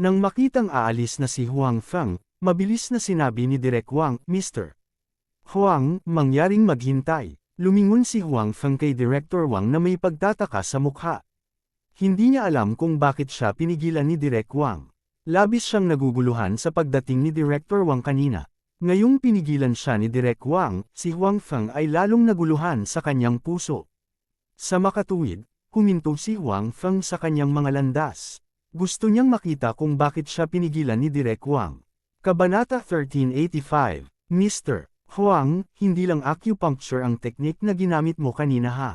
Nang makitang aalis na si Huang Feng, mabilis na sinabi ni Direk Wang, Mr. Huang, mangyaring maghintay. Lumingon si Huang Feng kay Director Wang na may pagtataka sa mukha. Hindi niya alam kung bakit siya pinigilan ni Direk Wang. Labis siyang naguguluhan sa pagdating ni Director Wang kanina. Ngayong pinigilan siya ni Direk Wang, si Huang Feng ay lalong naguluhan sa kanyang puso. Sa makatuwid, huminto si Huang Feng sa kanyang mga landas. Gusto niyang makita kung bakit siya pinigilan ni Direk Wang. Kabanata 1385, Mr. Huang, hindi lang acupuncture ang teknik na ginamit mo kanina ha.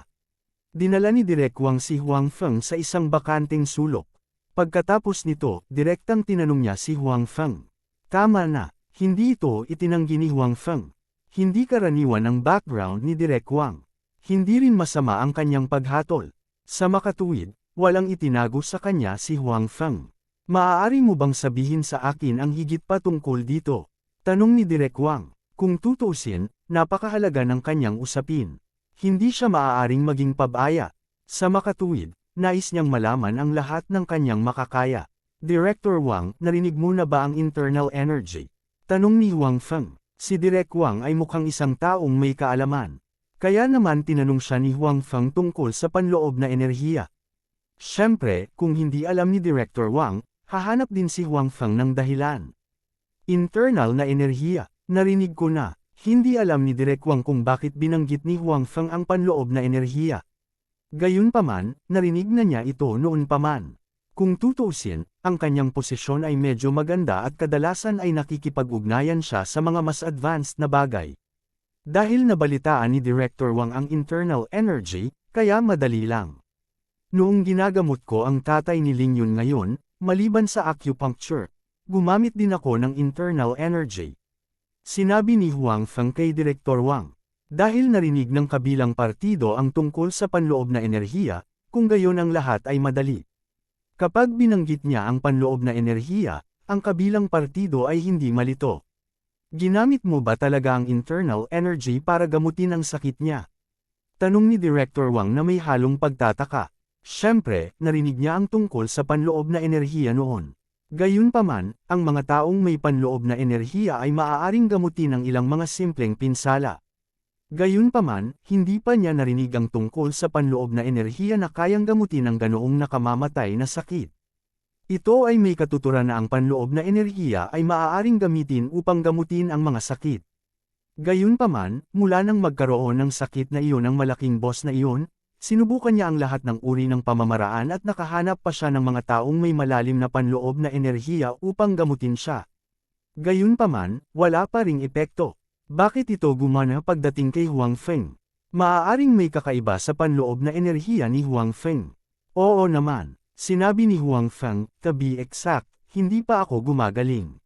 Dinala ni Direk Wang si Huang Feng sa isang bakanteng sulok. Pagkatapos nito, direktang tinanong niya si Huang Feng. Tama na, hindi ito itinanggi ni Huang Feng. Hindi karaniwan ang background ni Direk Wang. Hindi rin masama ang kanyang paghatol. Sa makatuwid, walang itinago sa kanya si Huang Feng. Maaari mo bang sabihin sa akin ang higit pa tungkol dito? Tanong ni Direk Wang. Kung tutuusin, napakahalaga ng kanyang usapin. Hindi siya maaaring maging pabaya. Sa makatuwid, nais niyang malaman ang lahat ng kanyang makakaya. Director Wang, narinig mo na ba ang internal energy? Tanong ni Huang Feng. Si Direk Wang ay mukhang isang taong may kaalaman. Kaya naman tinanong siya ni Huang Feng tungkol sa panloob na enerhiya. Siyempre, kung hindi alam ni Director Wang, hahanap din si Huang Feng ng dahilan. Internal na enerhiya, narinig ko na, hindi alam ni Direk Wang kung bakit binanggit ni Huang Feng ang panloob na enerhiya. Gayunpaman, narinig na niya ito noon pa man. Kung tutuusin, ang kanyang posisyon ay medyo maganda at kadalasan ay nakikipag-ugnayan siya sa mga mas advanced na bagay. Dahil nabalitaan ni Director Wang ang internal energy, kaya madali lang. Noong ginagamot ko ang tatay ni Ling Yun ngayon, maliban sa acupuncture, gumamit din ako ng internal energy. Sinabi ni Huang Feng kay Director Wang. Dahil narinig ng kabilang partido ang tungkol sa panloob na enerhiya, kung gayon ang lahat ay madali. Kapag binanggit niya ang panloob na enerhiya, ang kabilang partido ay hindi malito. Ginamit mo ba talaga ang internal energy para gamutin ang sakit niya? Tanong ni Director Wang na may halong pagtataka. Siyempre, narinig niya ang tungkol sa panloob na enerhiya noon. Gayunpaman, ang mga taong may panloob na enerhiya ay maaaring gamutin ng ilang mga simpleng pinsala. Gayunpaman, hindi pa niya narinig ang tungkol sa panloob na enerhiya na kayang gamutin ang ganoong nakamamatay na sakit. Ito ay may katuturan na ang panloob na enerhiya ay maaaring gamitin upang gamutin ang mga sakit. Gayunpaman, mula nang magkaroon ng sakit na iyon ang malaking boss na iyon, sinubukan niya ang lahat ng uri ng pamamaraan at nakahanap pa siya ng mga taong may malalim na panloob na enerhiya upang gamutin siya. Gayunpaman, wala pa ring epekto. Bakit ito gumana pagdating kay Huang Feng? Maaaring may kakaiba sa panloob na enerhiya ni Huang Feng. Oo naman. Sinabi ni Huang Feng, to be exact, hindi pa ako gumagaling.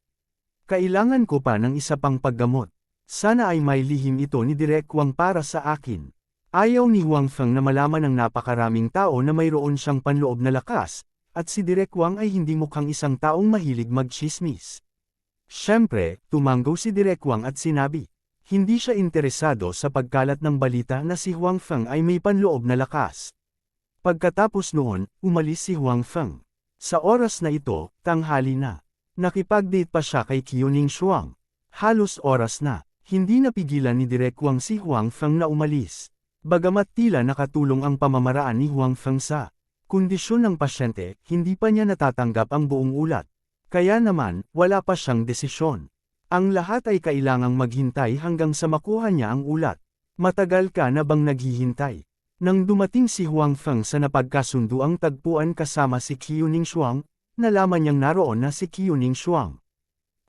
Kailangan ko pa ng isa pang paggamot. Sana ay may lihim ito ni Direk Wang para sa akin. Ayaw ni Huang Feng na malaman ng napakaraming tao na mayroon siyang panloob na lakas, at si Direk Wang ay hindi mukhang isang taong mahilig magchismis. Siyempre, tumanggo si Direk Wang at sinabi, hindi siya interesado sa pagkalat ng balita na si Huang Feng ay may panloob na lakas. Pagkatapos noon, umalis si Huang Feng. Sa oras na ito, tanghali na. Nakipag-date pa siya kay Qiuning Shuang. Halos oras na, hindi napigilan ni Direk Wang si Huang Feng na umalis. Bagamat tila nakatulong ang pamamaraan ni Huang Feng sa kondisyon ng pasyente, hindi pa niya natatanggap ang buong ulat. Kaya naman, wala pa siyang desisyon. Ang lahat ay kailangang maghintay hanggang sa makuha niya ang ulat. Matagal ka na bang naghihintay? Nang dumating si Huang Feng sa napagkasunduang tagpuan kasama si Qiuning Shuang, nalaman niyang naroon na si Qiuning Shuang.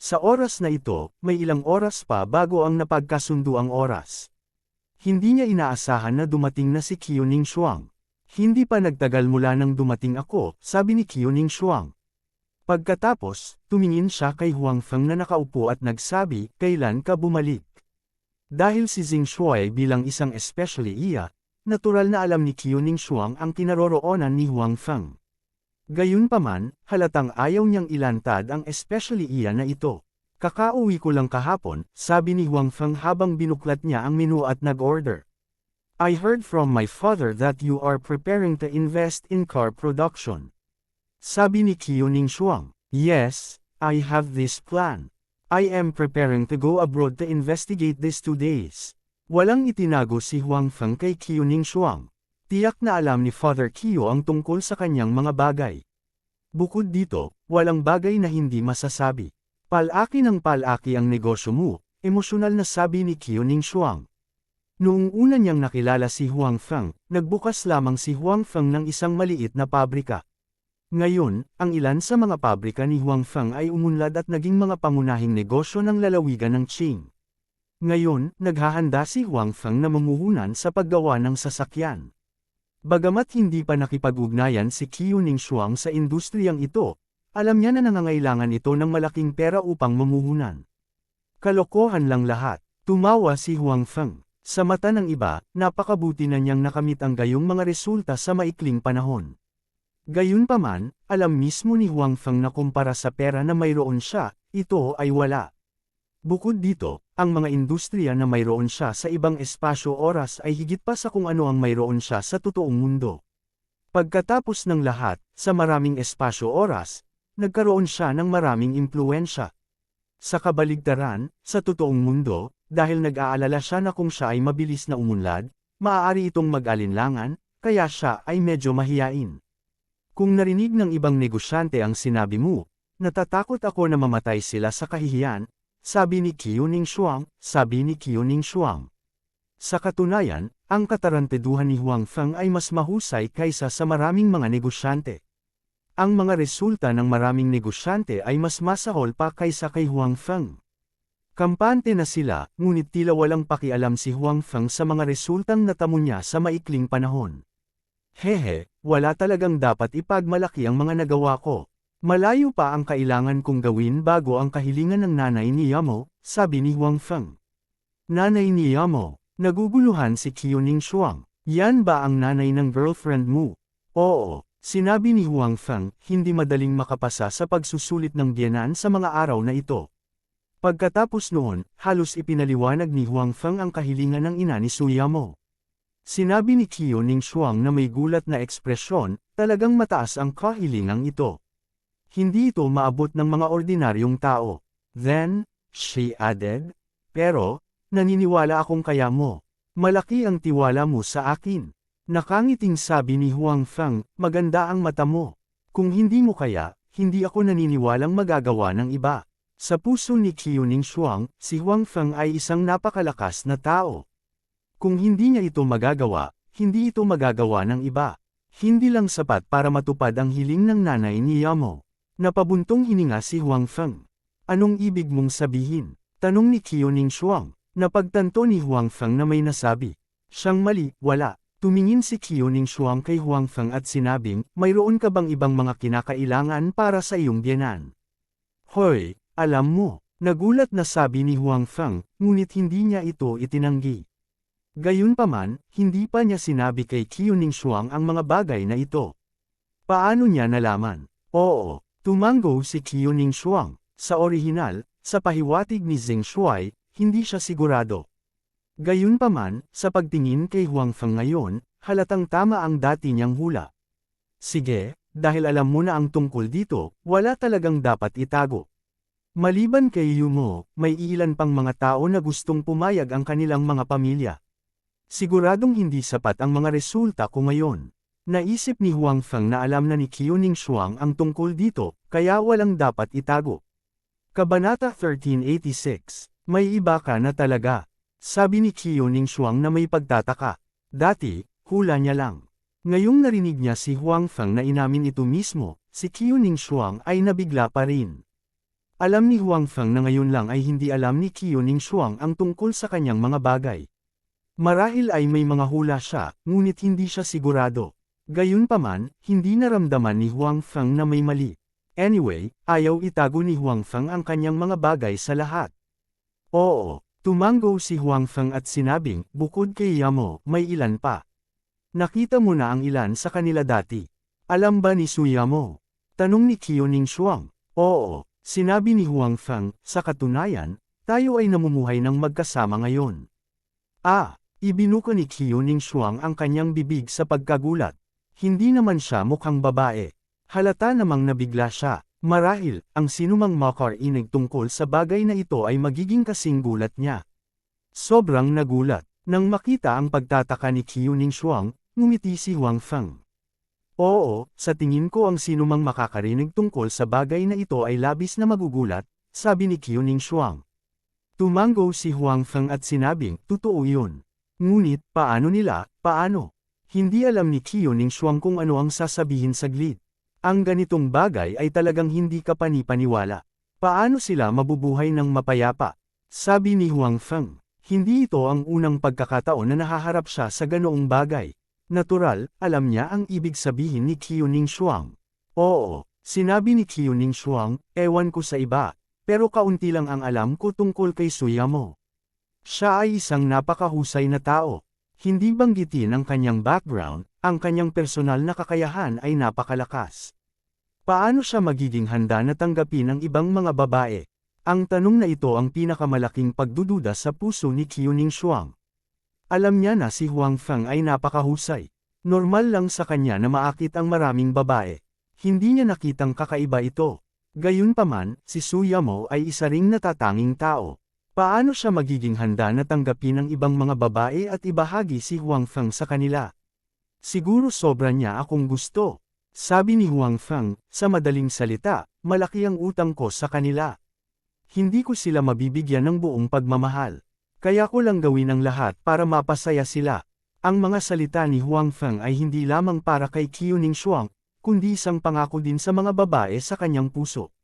Sa oras na ito, may ilang oras pa bago ang napagkasunduang oras. Hindi niya inaasahan na dumating na si Qiuning Shuang. Hindi pa nagtagal mula nang dumating ako, sabi ni Qiuning Shuang. Pagkatapos, tumingin siya kay Huang Feng na nakaupo at nagsabi, kailan ka bumalik? Dahil si Xing Shuai bilang isang especially iya, natural na alam ni Qiuning Shuang ang kinaroroonan ni Huang Feng. Gayunpaman, halatang ayaw niyang ilantad ang especially iya na ito. Kakauwi ko lang kahapon, sabi ni Huang Feng habang binuklat niya ang menu at nag-order. I heard from my father that you are preparing to invest in car production. Sabi ni Qiuning Shuang, yes, I have this plan. I am preparing to go abroad to investigate these 2 days. Walang itinago si Huang Feng kay Qiuning Shuang. Tiyak na alam ni Father Qiu ang tungkol sa kanyang mga bagay. Bukod dito, walang bagay na hindi masasabi. Palaki ng palaki ang negosyo mo, emosyonal na sabi ni Qiuning Shuang. Noong una niyang nakilala si Huang Feng, nagbukas lamang si Huang Feng ng isang maliit na pabrika. Ngayon, ang ilan sa mga pabrika ni Huang Feng ay umunlad at naging mga pangunahing negosyo ng lalawigan ng Qing. Ngayon, naghahanda si Huang Feng na mamuhunan sa paggawa ng sasakyan. Bagamat hindi pa nakipag-ugnayan si Qiuning Shuang sa industriyang ito, alam niya na nangangailangan ito ng malaking pera upang mamuhunan. Kalokohan lang lahat, tumawa si Huang Feng. Sa mata ng iba, napakabuti na niyang nakamit ang gayong mga resulta sa maikling panahon. Gayunpaman, alam mismo ni Huang Feng na kumpara sa pera na mayroon siya, ito ay wala. Bukod dito, ang mga industriya na mayroon siya sa ibang espasyo-oras ay higit pa sa kung ano ang mayroon siya sa totoong mundo. Pagkatapos ng lahat, sa maraming espasyo-oras, nagkaroon siya ng maraming impluwensya. Sa kabaligtaran, sa totoong mundo, dahil nag-aalala siya na kung siya ay mabilis na umunlad, maaari itong mag-alinlangan, kaya siya ay medyo mahiyain. Kung narinig ng ibang negosyante ang sinabi mo, natatakot ako na mamatay sila sa kahihiyan, sabi ni Qiuning Shuang, sabi ni Qiuning Shuang. Sa katunayan, ang katarantaduhan ni Huang Feng ay mas mahusay kaysa sa maraming mga negosyante. Ang mga resulta ng maraming negosyante ay mas masahol pa kaysa kay Huang Feng. Kampante na sila, ngunit tila walang pakialam si Huang Feng sa mga resultang natamo niya sa maikling panahon. Hehe, wala talagang dapat ipagmalaki ang mga nagawa ko. Malayo pa ang kailangan kong gawin bago ang kahilingan ng nanay ni Yamo, sabi ni Huang Feng. Nanay ni Yamo, naguguluhan si Qiuning Shuang. Yan ba ang nanay ng girlfriend mo? Oo. Sinabi ni Huang Feng, hindi madaling makapasa sa pagsusulit ng biyenan sa mga araw na ito. Pagkatapos noon, halos ipinaliwanag ni Huang Feng ang kahilingan ng ina ni Suyamo. Sinabi ni Qiuning Shuang na may gulat na ekspresyon, talagang mataas ang kahilingang ito. Hindi ito maabot ng mga ordinaryong tao. Then, she added, pero, naniniwala akong kaya mo. Malaki ang tiwala mo sa akin. Nakangiting sabi ni Huang Feng, maganda ang mata mo. Kung hindi mo kaya, hindi ako naniniwalang magagawa ng iba. Sa puso ni Qiuning Shuang, si Huang Feng ay isang napakalakas na tao. Kung hindi niya ito magagawa, hindi ito magagawa ng iba. Hindi lang sapat para matupad ang hiling ng nanay ni Yamo. Napabuntong hininga si Huang Feng. Anong ibig mong sabihin? Tanong ni Qiuning Shuang. Napagtanto ni Huang Feng na may nasabi. Siyang mali, wala. Tumingin si Qiuning Shuang kay Huang Feng at sinabing, mayroon ka bang ibang mga kinakailangan para sa iyong biyenan? Hoy, alam mo, nagulat na sabi ni Huang Feng, ngunit hindi niya ito itinanggi. Gayunpaman, hindi pa niya sinabi kay Qiuning Shuang ang mga bagay na ito. Paano niya nalaman? Oo, tumango si Qiuning Shuang. Sa orihinal, sa pahiwatig ni Zheng Shuai, hindi siya sigurado. Gayunpaman, sa pagtingin kay Huang Feng ngayon, halatang tama ang dati niyang hula. Sige, dahil alam mo na ang tungkol dito, wala talagang dapat itago. Maliban kay Yumo, may ilan pang mga tao na gustong pumayag ang kanilang mga pamilya. Siguradong hindi sapat ang mga resulta ko ngayon. Naisip ni Huang Feng na alam na ni Qiuning Shuang ang tungkol dito, kaya walang dapat itago. Kabanata 1386, may iba ka na talaga. Sabi ni Qiuning Shuang na may pagtataka. Dati, hula niya lang. Ngayong narinig niya si Huang Feng na inamin ito mismo, si Qiuning Shuang ay nabigla pa rin. Alam ni Huang Feng na ngayon lang ay hindi alam ni Qiuning Shuang ang tungkol sa kanyang mga bagay. Marahil ay may mga hula siya, ngunit hindi siya sigurado. Gayunpaman, hindi naramdaman ni Huang Feng na may mali. Anyway, ayaw itago ni Huang Feng ang kanyang mga bagay sa lahat. Oo. Tumango si Huang Feng at sinabing, bukod kay Yamo, may ilan pa. Nakita mo na ang ilan sa kanila dati. Alam ba ni Suyamo? Tanong ni Qiuning Shuang. Oo, sinabi ni Huang Feng, sa katunayan, tayo ay namumuhay ng magkasama ngayon. Ibinuka ni Qiuning Shuang ang kanyang bibig sa pagkagulat. Hindi naman siya mukhang babae. Halata namang nabigla siya. Marahil, ang sinumang makarinig tungkol sa bagay na ito ay magiging kasing gulat niya. Sobrang nagulat. Nang makita ang pagtataka ni Qiuning Shuang, ngumiti si Huang Feng. Oo, sa tingin ko ang sinumang makakarinig tungkol sa bagay na ito ay labis na magugulat, sabi ni Qiuning Shuang. Tumango si Huang Feng at sinabing, totoo yun. Ngunit, paano? Hindi alam ni Qiuning Shuang kung ano ang sasabihin saglit. Ang ganitong bagay ay talagang hindi kapani-paniwala. Paano sila mabubuhay ng mapayapa? Sabi ni Huang Feng. Hindi ito ang unang pagkakataon na nahaharap siya sa ganoong bagay. Natural, alam niya ang ibig sabihin ni Qiuning Shuang. Oo, sinabi ni Qiuning Shuang, ewan ko sa iba, pero kaunti lang ang alam ko tungkol kay Suyamo. Siya ay isang napakahusay na tao. Hindi banggitin ang kanyang background, ang kanyang personal na kakayahan ay napakalakas. Paano siya magiging handa na tanggapin ang ibang mga babae? Ang tanong na ito ang pinakamalaking pagdududa sa puso ni Qiuning Shuang. Alam niya na si Huang Feng ay napakahusay. Normal lang sa kanya na maakit ang maraming babae. Hindi niya nakitang kakaiba ito. Gayunpaman, si Suyamo ay isa ring natatanging tao. Paano siya magiging handa na tanggapin ang ibang mga babae at ibahagi si Huang Feng sa kanila? Siguro sobra niya akong gusto. Sabi ni Huang Feng, sa madaling salita, malaki ang utang ko sa kanila. Hindi ko sila mabibigyan ng buong pagmamahal. Kaya ko lang gawin ang lahat para mapasaya sila. Ang mga salita ni Huang Feng ay hindi lamang para kay Qiuning Shuang, kundi isang pangako din sa mga babae sa kanyang puso.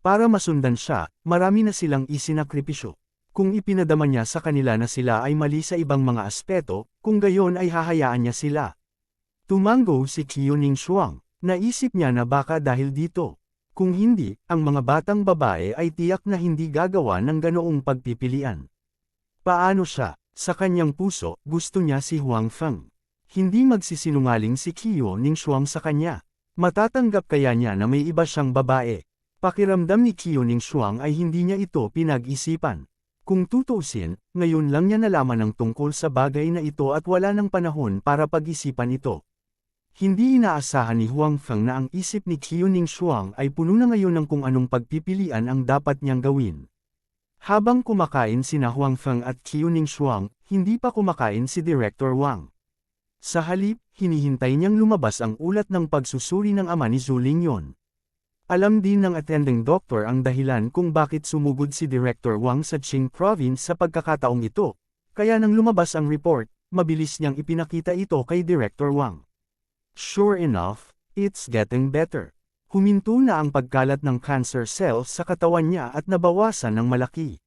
Para masundan siya, marami na silang isinakripisyo. Kung ipinadama niya sa kanila na sila ay mali sa ibang mga aspeto, kung gayon ay hahayaan niya sila. Tumango si Qiuning Shuang. Naisip niya na baka dahil dito. Kung hindi, ang mga batang babae ay tiyak na hindi gagawa ng ganoong pagpipilian. Paano siya? Sa kanyang puso, gusto niya si Huang Feng. Hindi magsisinungaling si Qiuning Shuang sa kanya. Matatanggap kaya niya na may iba siyang babae. Pakiramdam ni Qiuning Shuang ay hindi niya ito pinag-isipan. Kung tutuusin, ngayon lang niya nalaman ang tungkol sa bagay na ito at wala ng panahon para pag-isipan ito. Hindi inaasahan ni Huang Feng na ang isip ni Qiuning Shuang ay puno na ngayon ng kung anong pagpipilian ang dapat niyang gawin. Habang kumakain sina Huang Feng at Qiuning Shuang, hindi pa kumakain si Director Wang. Sa halip, hinihintay niyang lumabas ang ulat ng pagsusuri ng ama ni Zhu Lingyon. Alam din ng attending doctor ang dahilan kung bakit sumugod si Director Wang sa Qing Province sa pagkakataong ito, kaya nang lumabas ang report, mabilis niyang ipinakita ito kay Director Wang. Sure enough, it's getting better. Huminto na ang pagkalat ng cancer cells sa katawan niya at nabawasan ng malaki.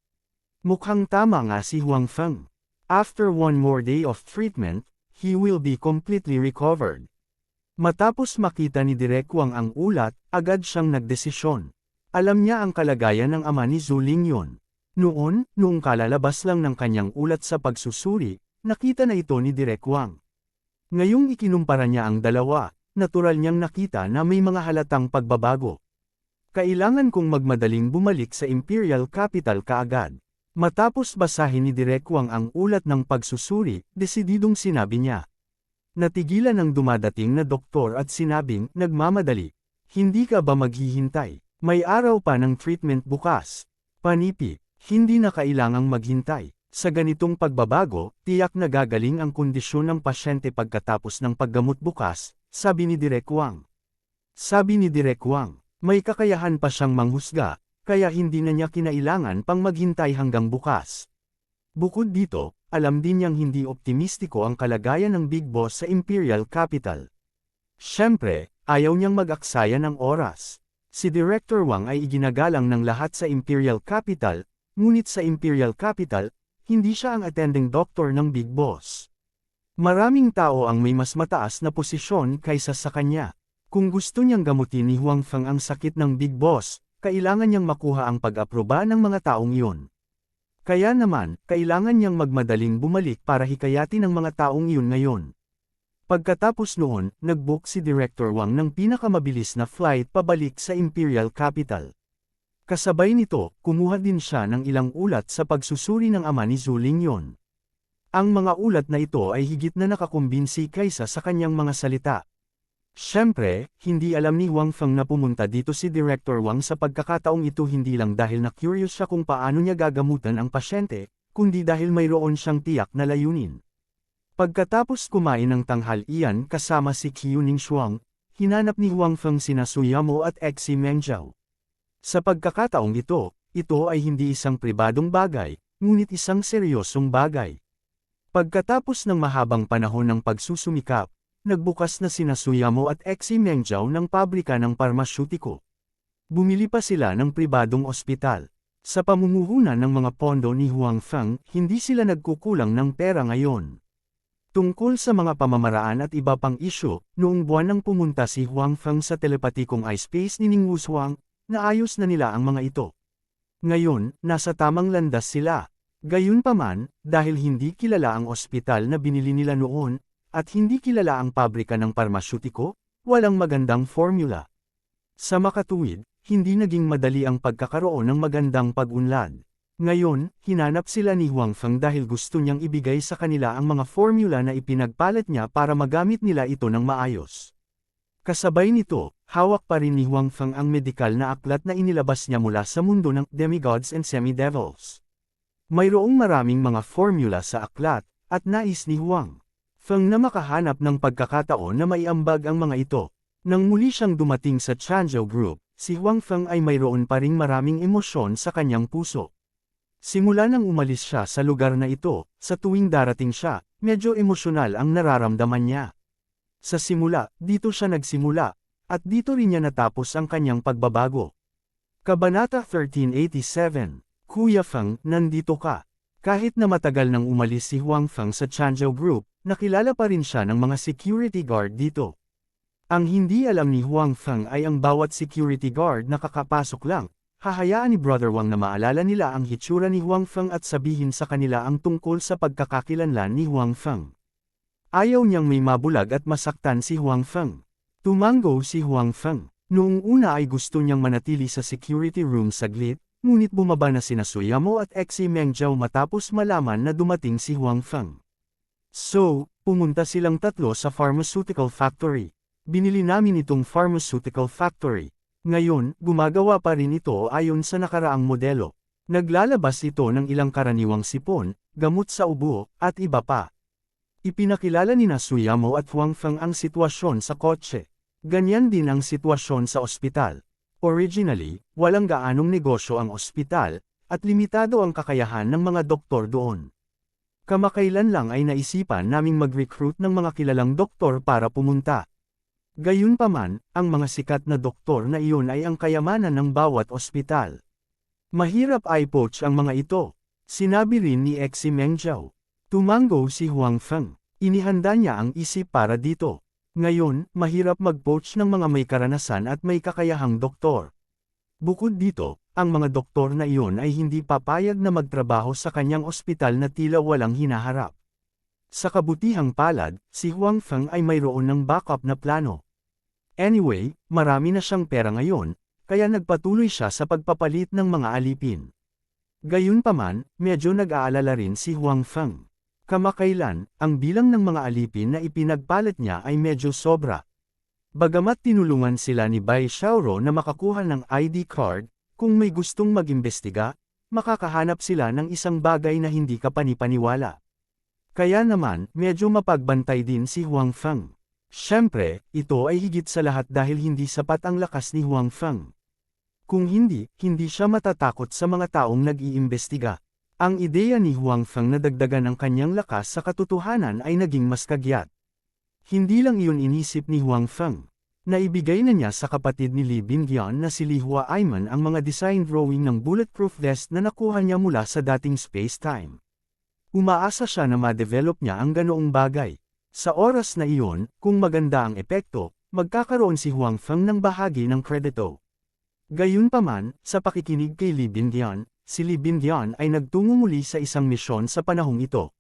Mukhang tama nga si Huang Feng. After one more day of treatment, he will be completely recovered. Matapos makita ni Direk Wang ang ulat, agad siyang nagdesisyon. Alam niya ang kalagayan ng ama ni Zhu Lingyon. Noong kalalabas lang ng kanyang ulat sa pagsusuri, nakita na ito ni Direk Wang. Ngayong ikinumpara niya ang dalawa, natural niyang nakita na may mga halatang pagbabago. Kailangan kong magmadaling bumalik sa Imperial Capital kaagad. Matapos basahin ni Direk Wang ang ulat ng pagsusuri, desididong sinabi niya. Natigilan ang dumadating na doktor at sinabing, nagmamadali. Hindi ka ba maghihintay? May araw pa ng treatment bukas. Panipi, hindi na kailangang maghintay. Sa ganitong pagbabago, tiyak na gagaling ang kondisyon ng pasyente pagkatapos ng paggamot bukas, sabi ni Direk Wang. Sabi ni Direk Wang, may kakayahan pa siyang manghusga, kaya hindi na niya kinailangan pang maghintay hanggang bukas. Bukod dito, alam din niyang hindi optimistiko ang kalagayan ng Big Boss sa Imperial Capital. Siyempre, ayaw niyang mag-aksaya ng oras. Si Director Wang ay iginagalang ng lahat sa Imperial Capital, ngunit sa Imperial Capital, hindi siya ang attending doctor ng Big Boss. Maraming tao ang may mas mataas na posisyon kaysa sa kanya. Kung gusto niyang gamutin ni Huang Feng ang sakit ng Big Boss, kailangan niyang makuha ang pag-aproba ng mga taong iyon. Kaya naman, kailangan niyang magmadaling bumalik para hikayatin ang mga taong iyon ngayon. Pagkatapos noon, nag-book si Director Wang ng pinakamabilis na flight pabalik sa Imperial Capital. Kasabay nito, kumuha din siya ng ilang ulat sa pagsusuri ng ama ni Zhu Lingyon. Ang mga ulat na ito ay higit na nakakumbinsi kaysa sa kanyang mga salita. Siyempre, hindi alam ni Huang Feng na pumunta dito si Director Wang sa pagkakataong ito hindi lang dahil na curious siya kung paano niya gagamutan ang pasyente, kundi dahil mayroon siyang tiyak na layunin. Pagkatapos kumain ng tanghalian kasama si Qiuning Shuang, hinanap ni Huang Feng sina Su Yamo at Xi Mengzhao. Sa pagkakataong ito ay hindi isang pribadong bagay, ngunit isang seryosong bagay. Pagkatapos ng mahabang panahon ng pagsusumikap, nagbukas na sina Su Yamo at Xi Mengzhao ng pabrika ng parmasyutiko. Bumili pa sila ng pribadong ospital. Sa pamumuhunan ng mga pondo ni Huang Feng, hindi sila nagkukulang ng pera ngayon. Tungkol sa mga pamamaraan at iba pang isyu, noong buwan nang pumunta si Huang Feng sa telepatikong iSpace ni Ning Wushuang, naayos na nila ang mga ito. Ngayon, nasa tamang landas sila. Gayunpaman, dahil hindi kilala ang ospital na binili nila noon, at hindi kilala ang pabrika ng parmasyutiko, walang magandang formula. Sa makatuwid, hindi naging madali ang pagkakaroon ng magandang pag-unlad. Ngayon, hinanap sila ni Huang Feng dahil gusto niyang ibigay sa kanila ang mga formula na ipinagpalit niya para magamit nila ito ng maayos. Kasabay nito, hawak pa rin ni Huang Feng ang medikal na aklat na inilabas niya mula sa mundo ng demigods and semi-devils. Mayroong maraming mga formula sa aklat, at nais ni Huang Feng na makahanap ng pagkakataon na maiambag ang mga ito. Nang muli siyang dumating sa Changzhou Group, si Huang Feng ay mayroon pa ring maraming emosyon sa kanyang puso. Simula nang umalis siya sa lugar na ito, sa tuwing darating siya, medyo emosyonal ang nararamdaman niya. Sa simula, dito siya nagsimula, at dito rin niya natapos ang kanyang pagbabago. Kabanata 1387, Kuya Feng, nandito ka. Kahit na matagal nang umalis si Huang Feng sa Changzhou Group, nakilala pa rin siya ng mga security guard dito. Ang hindi alam ni Huang Feng ay ang bawat security guard na kakapasok lang, hahayaan ni Brother Wang na maalala nila ang hitsura ni Huang Feng at sabihin sa kanila ang tungkol sa pagkakakilanlan ni Huang Feng. Ayaw niyang may mabulag at masaktan si Huang Feng. Tumango si Huang Feng. Noong una ay gusto niyang manatili sa security room saglit, ngunit bumaba na sina Suyamo at Xi Mengzhou matapos malaman na dumating si Huang Feng. So, pumunta silang tatlo sa pharmaceutical factory. Binili namin itong pharmaceutical factory. Ngayon, gumagawa pa rin ito ayon sa nakaraang modelo. Naglalabas ito ng ilang karaniwang sipon, gamot sa ubo, at iba pa. Ipinakilala ni Suyamo at Huang Feng ang sitwasyon sa kotse. Ganyan din ang sitwasyon sa ospital. Originally, walang gaanong negosyo ang ospital, at limitado ang kakayahan ng mga doktor doon. Kamakailan lang ay naisipan naming mag-recruit ng mga kilalang doktor para pumunta. Gayunpaman, ang mga sikat na doktor na iyon ay ang kayamanan ng bawat ospital. Mahirap i-poach ang mga ito, sinabi rin ni Xi Mengzhou. Tumango si Huang Feng. Inihanda niya ang isip para dito. Ngayon, mahirap mag-poach ng mga may karanasan at may kakayahang doktor. Bukod dito, ang mga doktor na iyon ay hindi papayag na magtrabaho sa kanyang ospital na tila walang hinaharap. Sa kabutihang palad, si Huang Feng ay mayroon ng backup na plano. Anyway, marami na siyang pera ngayon, kaya nagpatuloy siya sa pagpapalit ng mga alipin. Gayunpaman, medyo nag-aalala rin si Huang Feng. Kamakailan, ang bilang ng mga alipin na ipinagpalit niya ay medyo sobra. Bagamat tinulungan sila ni Bai Xiaoro na makakuha ng ID card, kung may gustong mag-imbestiga, makakahanap sila ng isang bagay na hindi ka panipaniwala. Kaya naman, medyo mapagbantay din si Huang Feng. Siyempre, ito ay higit sa lahat dahil hindi sapat ang lakas ni Huang Feng. Kung hindi siya matatakot sa mga taong nag-iimbestiga. Ang ideya ni Huang Feng na dagdagan ang kanyang lakas sa katotohanan ay naging mas kagyat. Hindi lang iyon inisip ni Huang Feng. Naibigay na niya sa kapatid ni Li Bingyan na si Li Huaiman ang mga design drawing ng bulletproof vest na nakuha niya mula sa dating space-time. Umaasa siya na ma-develop niya ang ganoong bagay. Sa oras na iyon, kung maganda ang epekto, magkakaroon si Huang Feng ng bahagi ng kredito. Gayunpaman, sa pakikinig kay Li Bingyan, si Li Bingyan ay nagtungo muli sa isang misyon sa panahong ito.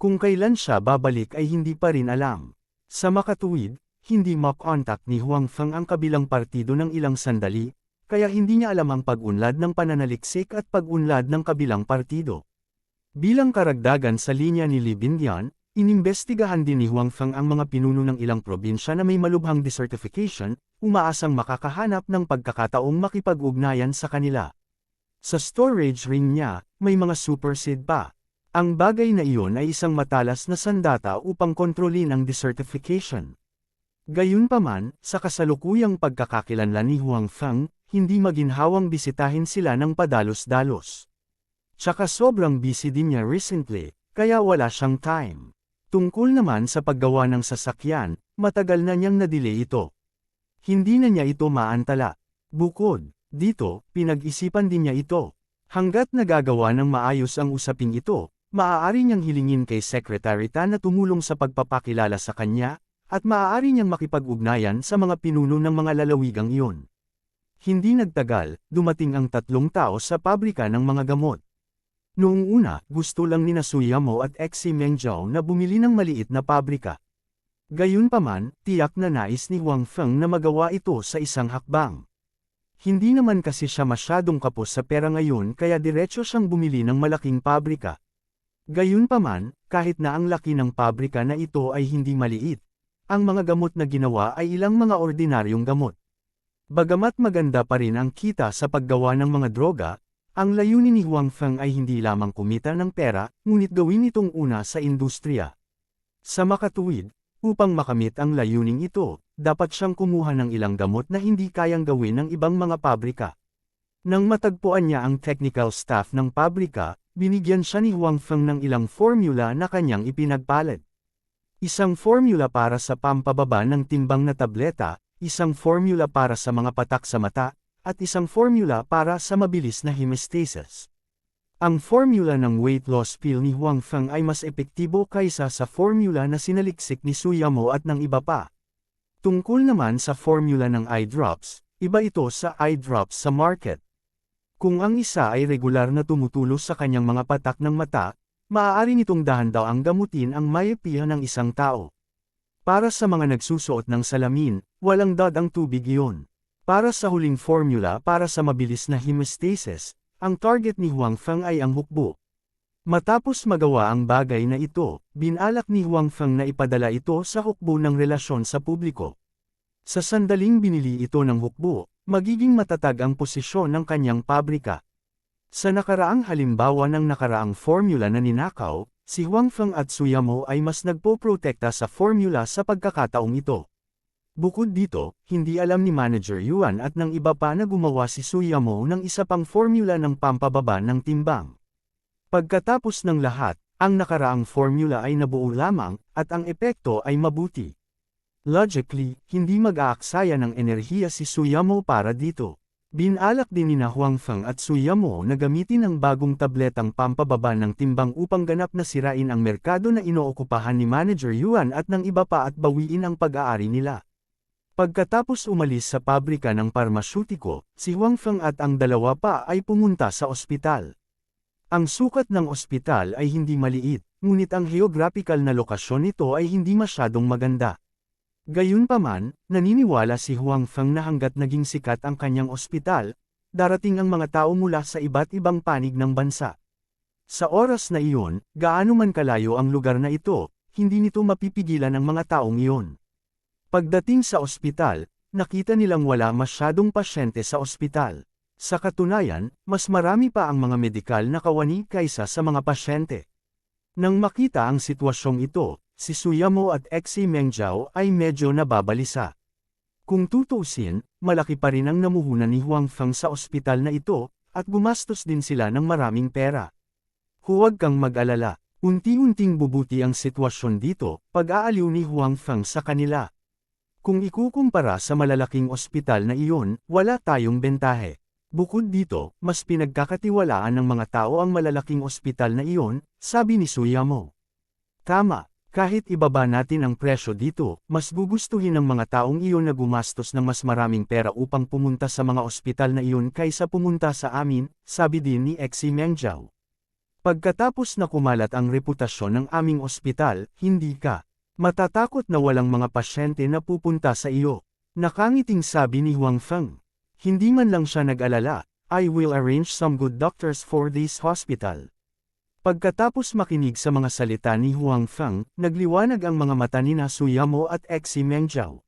Kung kailan siya babalik ay hindi pa rin alam. Sa makatuwid, hindi makontak ni Huang Feng ang kabilang partido ng ilang sandali, kaya hindi niya alam ang pag-unlad ng pananaliksik at pag-unlad ng kabilang partido. Bilang karagdagan sa linya ni Li Bingyan, inimbestigahan din ni Huang Feng ang mga pinuno ng ilang probinsya na may malubhang desertification, umaasang makakahanap ng pagkakataong makipag-ugnayan sa kanila. Sa storage ring niya, may mga superseed pa. Ang bagay na iyon ay isang matalas na sandata upang kontrolin ang desertification. Gayunpaman, sa kasalukuyang pagkakakilanlan ni Huang Feng, hindi maginhawang bisitahin sila ng padalos-dalos. Tsaka sobrang busy din niya recently, kaya wala siyang time. Tungkol naman sa paggawa ng sasakyan, matagal na niyang na-delay ito. Hindi na niya ito maantala. Bukod dito, pinag-isipan din niya ito. Hanggat nagagawa ng maayos ang usaping ito, maaari niyang hilingin kay Secretary Tan na tumulong sa pagpapakilala sa kanya, at maaari niyang makipag-ugnayan sa mga pinuno ng mga lalawigang iyon. Hindi nagtagal, dumating ang 3 tao sa pabrika ng mga gamot. Noong una, gusto lang ni Suyamo at Xi Mengzhou na bumili ng maliit na pabrika. Gayunpaman, tiyak na nais ni Huang Feng na magawa ito sa isang hakbang. Hindi naman kasi siya masyadong kapos sa pera ngayon kaya diretso siyang bumili ng malaking pabrika. Gayunpaman, kahit na ang laki ng pabrika na ito ay hindi maliit, ang mga gamot na ginawa ay ilang mga ordinaryong gamot. Bagamat maganda pa rin ang kita sa paggawa ng mga droga, Ang layunin ni Huang Feng ay hindi lamang kumita ng pera, ngunit gawin itong una sa industriya. Sa makatuwid, upang makamit ang layuning ito, dapat siyang kumuha ng ilang gamot na hindi kayang gawin ng ibang mga pabrika. Nang matagpuan niya ang technical staff ng pabrika, binigyan siya ni Huang Feng ng ilang formula na kanyang ipinagpalit. Isang formula para sa pampababa ng timbang na tableta, isang formula para sa mga patak sa mata, at isang formula para sa mabilis na hemostasis. Ang formula ng weight loss pill ni Huang Feng ay mas epektibo kaysa sa formula na sinaliksik ni Su Yamo at ng iba pa. Tungkol naman sa formula ng eye drops, iba ito sa eye drops sa market. Kung ang isa ay regular na tumutulos sa kanyang mga patak ng mata, maaari nitong dahan-daang gamutin ang myopia ng isang tao. Para sa mga nagsusuot ng salamin, walang dad ang tubig iyon. Para sa huling formula para sa mabilis na hemostasis, ang target ni Huang Feng ay ang hukbo. Matapos magawa ang bagay na ito, binalak ni Huang Feng na ipadala ito sa hukbo ng relasyon sa publiko. Sa sandaling binili ito ng hukbo, magiging matatag ang posisyon ng kanyang pabrika. Sa nakaraang halimbawa ng nakaraang formula na ninakaw, si Huang Feng at Su Yamo ay mas nagpoprotekta sa formula sa pagkakataong ito. Bukod dito, hindi alam ni Manager Yuan at ng iba pa na gumawa si Su Yamo ng isa pang formula ng pampababa ng timbang. Pagkatapos ng lahat, ang nakaraang formula ay nabuo lamang, at ang epekto ay mabuti. Logically, hindi mag-aaksaya ng enerhiya si Su Yamo para dito. Binalak din ni Huang Feng at Su Yamo na gamitin ang bagong tabletang pampababa ng timbang upang ganap na sirain ang merkado na inookupahan ni Manager Yuan at ng iba pa at bawiin ang pag-aari nila. Pagkatapos umalis sa pabrika ng parmasyutiko, si Huang Feng at ang dalawa pa ay pumunta sa ospital. Ang sukat ng ospital ay hindi maliit, ngunit ang geographical na lokasyon nito ay hindi masyadong maganda. Gayunpaman, naniniwala si Huang Feng na hanggat naging sikat ang kanyang ospital, darating ang mga tao mula sa iba't ibang panig ng bansa. Sa oras na iyon, gaano man kalayo ang lugar na ito, hindi nito mapipigilan ang mga taong iyon. Pagdating sa ospital, nakita nilang wala masyadong pasyente sa ospital. Sa katunayan, mas marami pa ang mga medikal na kawani kaysa sa mga pasyente. Nang makita ang sitwasyong ito, si Su Yamo at Xi Mengjiao ay medyo nababalisa. Kung tutuusin, malaki pa rin ang namuhunan ni Huang Feng sa ospital na ito, at gumastos din sila ng maraming pera. Huwag kang mag-alala, unti-unting bubuti ang sitwasyon dito, pag-aaliw ni Huang Feng sa kanila. Kung ikukumpara sa malalaking ospital na iyon, wala tayong bentahe. Bukod dito, mas pinagkakatiwalaan ng mga tao ang malalaking ospital na iyon, sabi ni Su Yamo. Tama. Kahit ibaba natin ang presyo dito, mas gugustuhin ng mga taong iyon na gumastos ng mas maraming pera upang pumunta sa mga ospital na iyon kaysa pumunta sa amin, sabi din ni Xi Mengjiao. Pagkatapos na kumalat ang reputasyon ng aming ospital, hindi ka matatakot na walang mga pasyente na pupunta sa iyo. Nakangiting sabi ni Huang Feng. Hindi man lang siya nag-alala, I will arrange some good doctors for this hospital. Pagkatapos makinig sa mga salita ni Huang Feng, nagliwanag ang mga mata ni Su Yamo at Xi Mengjiao.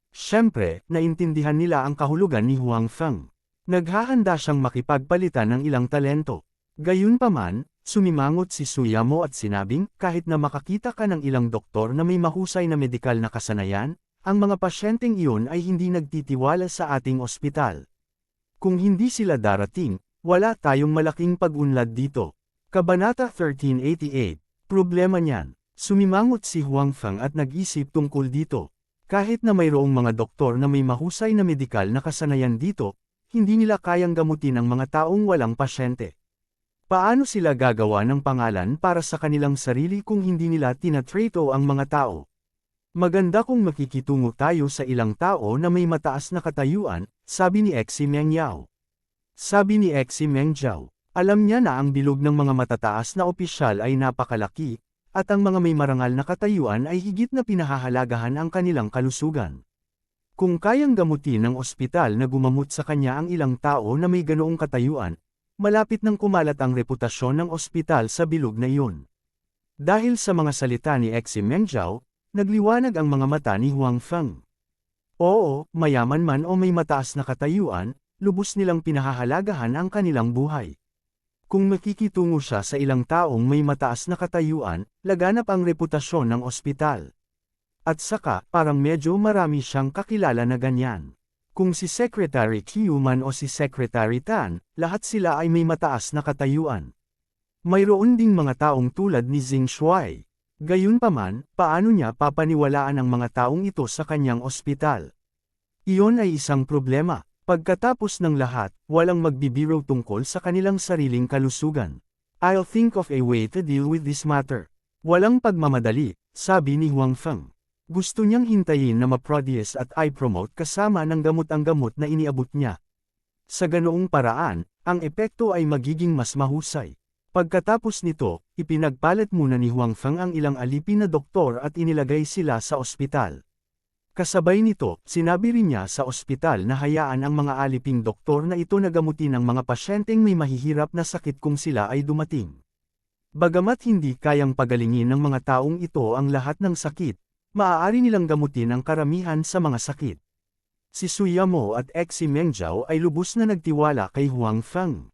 Siyempre, naintindihan nila ang kahulugan ni Huang Feng. Naghahanda siyang makipagpalitan ng ilang talento. Gayunpaman, sumimangot si Su Yamo at sinabing, kahit na makakita ka ng ilang doktor na may mahusay na medikal na kasanayan, ang mga pasyenteng iyon ay hindi nagtitiwala sa ating ospital. Kung hindi sila darating, wala tayong malaking pag-unlad dito. Kabanata 1388, problema niyan. Sumimangot si Huang Feng at nag-isip tungkol dito. Kahit na mayroong mga doktor na may mahusay na medikal na kasanayan dito, hindi nila kayang gamutin ang mga taong walang pasyente. Paano sila gagawa ng pangalan para sa kanilang sarili kung hindi nila tinatrato ang mga tao? Maganda kung makikitungo tayo sa ilang tao na may mataas na katayuan, sabi ni Xi Mengjiao. Sabi ni Xi Mengjiao. Alam niya na ang bilog ng mga matataas na opisyal ay napakalaki, at ang mga may marangal na katayuan ay higit na pinahahalagahan ang kanilang kalusugan. Kung kayang gamutin ng ospital na gumamot sa kanya ang ilang tao na may ganoong katayuan, malapit nang kumalat ang reputasyon ng ospital sa bilog na iyon. Dahil sa mga salita ni Xi Mengjiao, nagliwanag ang mga mata ni Huang Feng. Oo, mayaman man o may mataas na katayuan, lubos nilang pinahahalagahan ang kanilang buhay. Kung makikitungo siya sa ilang taong may mataas na katayuan, laganap ang reputasyon ng ospital. At saka, parang medyo marami siyang kakilala na ganyan. Kung si Secretary Kyuman o si Secretary Tan, lahat sila ay may mataas na katayuan. Mayroon ding mga taong tulad ni Zheng Shuai. Gayunpaman, paano niya papaniwalaan ang mga taong ito sa kanyang ospital? Iyon ay isang problema. Pagkatapos ng lahat, walang magbibiro tungkol sa kanilang sariling kalusugan. I'll think of a way to deal with this matter. Walang pagmamadali, sabi ni Huang Feng. Gusto niyang hintayin na ma-produce at i-promote kasama ng gamot ang gamot na iniabot niya. Sa ganoong paraan, ang epekto ay magiging mas mahusay. Pagkatapos nito, ipinagpalit muna ni Huang Feng ang ilang alipin na doktor at inilagay sila sa ospital. Kasabay nito, sinabi rin niya sa ospital na hayaan ang mga aliping doktor na ito na gamutin ang mga pasyenteng may mahihirap na sakit kung sila ay dumating. Bagamat hindi kayang pagalingin ng mga taong ito ang lahat ng sakit, maaari nilang gamutin ang karamihan sa mga sakit. Si Suyamo at Xi Mengjiao ay lubos na nagtiwala kay Huang Feng.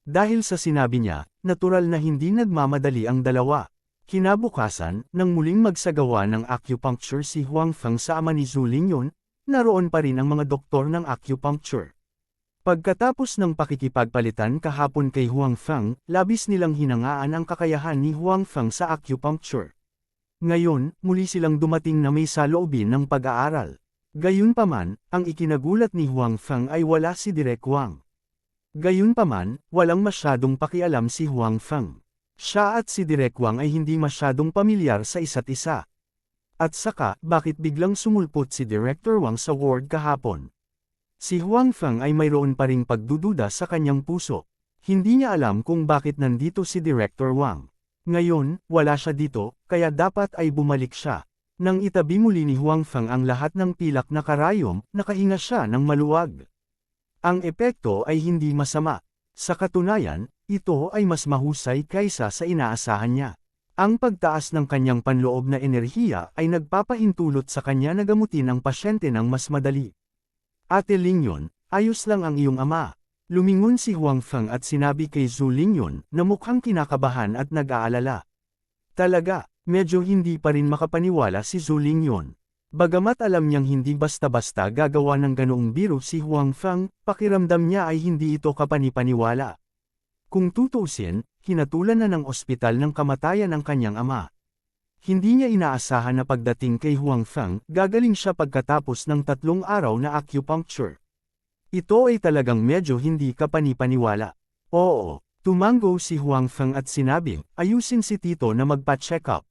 Dahil sa sinabi niya, natural na hindi nagmamadali ang dalawa. Kinabukasan, nang muling magsagawa ng acupuncture si Huang Feng sa ama ni Zhu Lingyun, naroon pa rin ang mga doktor ng acupuncture. Pagkatapos ng pakikipagpalitan kahapon kay Huang Feng, labis nilang hinangaan ang kakayahan ni Huang Feng sa acupuncture. Ngayon, muli silang dumating na may saloobin ng pag-aaral. Gayunpaman, ang ikinagulat ni Huang Feng ay wala si Direk Wang. Gayunpaman, walang masyadong pakialam si Huang Feng. Siya at si Direk Wang ay hindi masyadong pamilyar sa isa't isa. At saka, bakit biglang sumulpot si Director Wang sa ward kahapon? Si Huang Feng ay mayroon pa ring pagdududa sa kanyang puso. Hindi niya alam kung bakit nandito si Director Wang. Ngayon, wala siya dito, kaya dapat ay bumalik siya. Nang itabi muli ni Huang Feng ang lahat ng pilak na karayom, nakahinga siya ng maluwag. Ang epekto ay hindi masama. Sa katunayan, ito ay mas mahusay kaysa sa inaasahan niya. Ang pagtaas ng kanyang panloob na enerhiya ay nagpapahintulot sa kanya na gamutin ang pasyente ng mas madali. Ate Lingyun, ayos lang ang iyong ama. Lumingon si Huang Feng at sinabi kay Zhu Lingyun na mukhang kinakabahan at nag-aalala. Talaga, medyo hindi pa rin makapaniwala si Zhu Lingyun. Bagamat alam niyang hindi basta-basta gagawa ng ganoong biro si Huang Feng, pakiramdam niya ay hindi ito kapanipaniwala. Kung tutuusin, hinatulan na ng ospital ng kamatayan ang kanyang ama. Hindi niya inaasahan na pagdating kay Huang Feng, gagaling siya pagkatapos ng 3 araw na acupuncture. Ito ay talagang medyo hindi kapanipaniwala. Oo, tumango si Huang Feng at sinabi, ayusin si Tito na magpa-check up.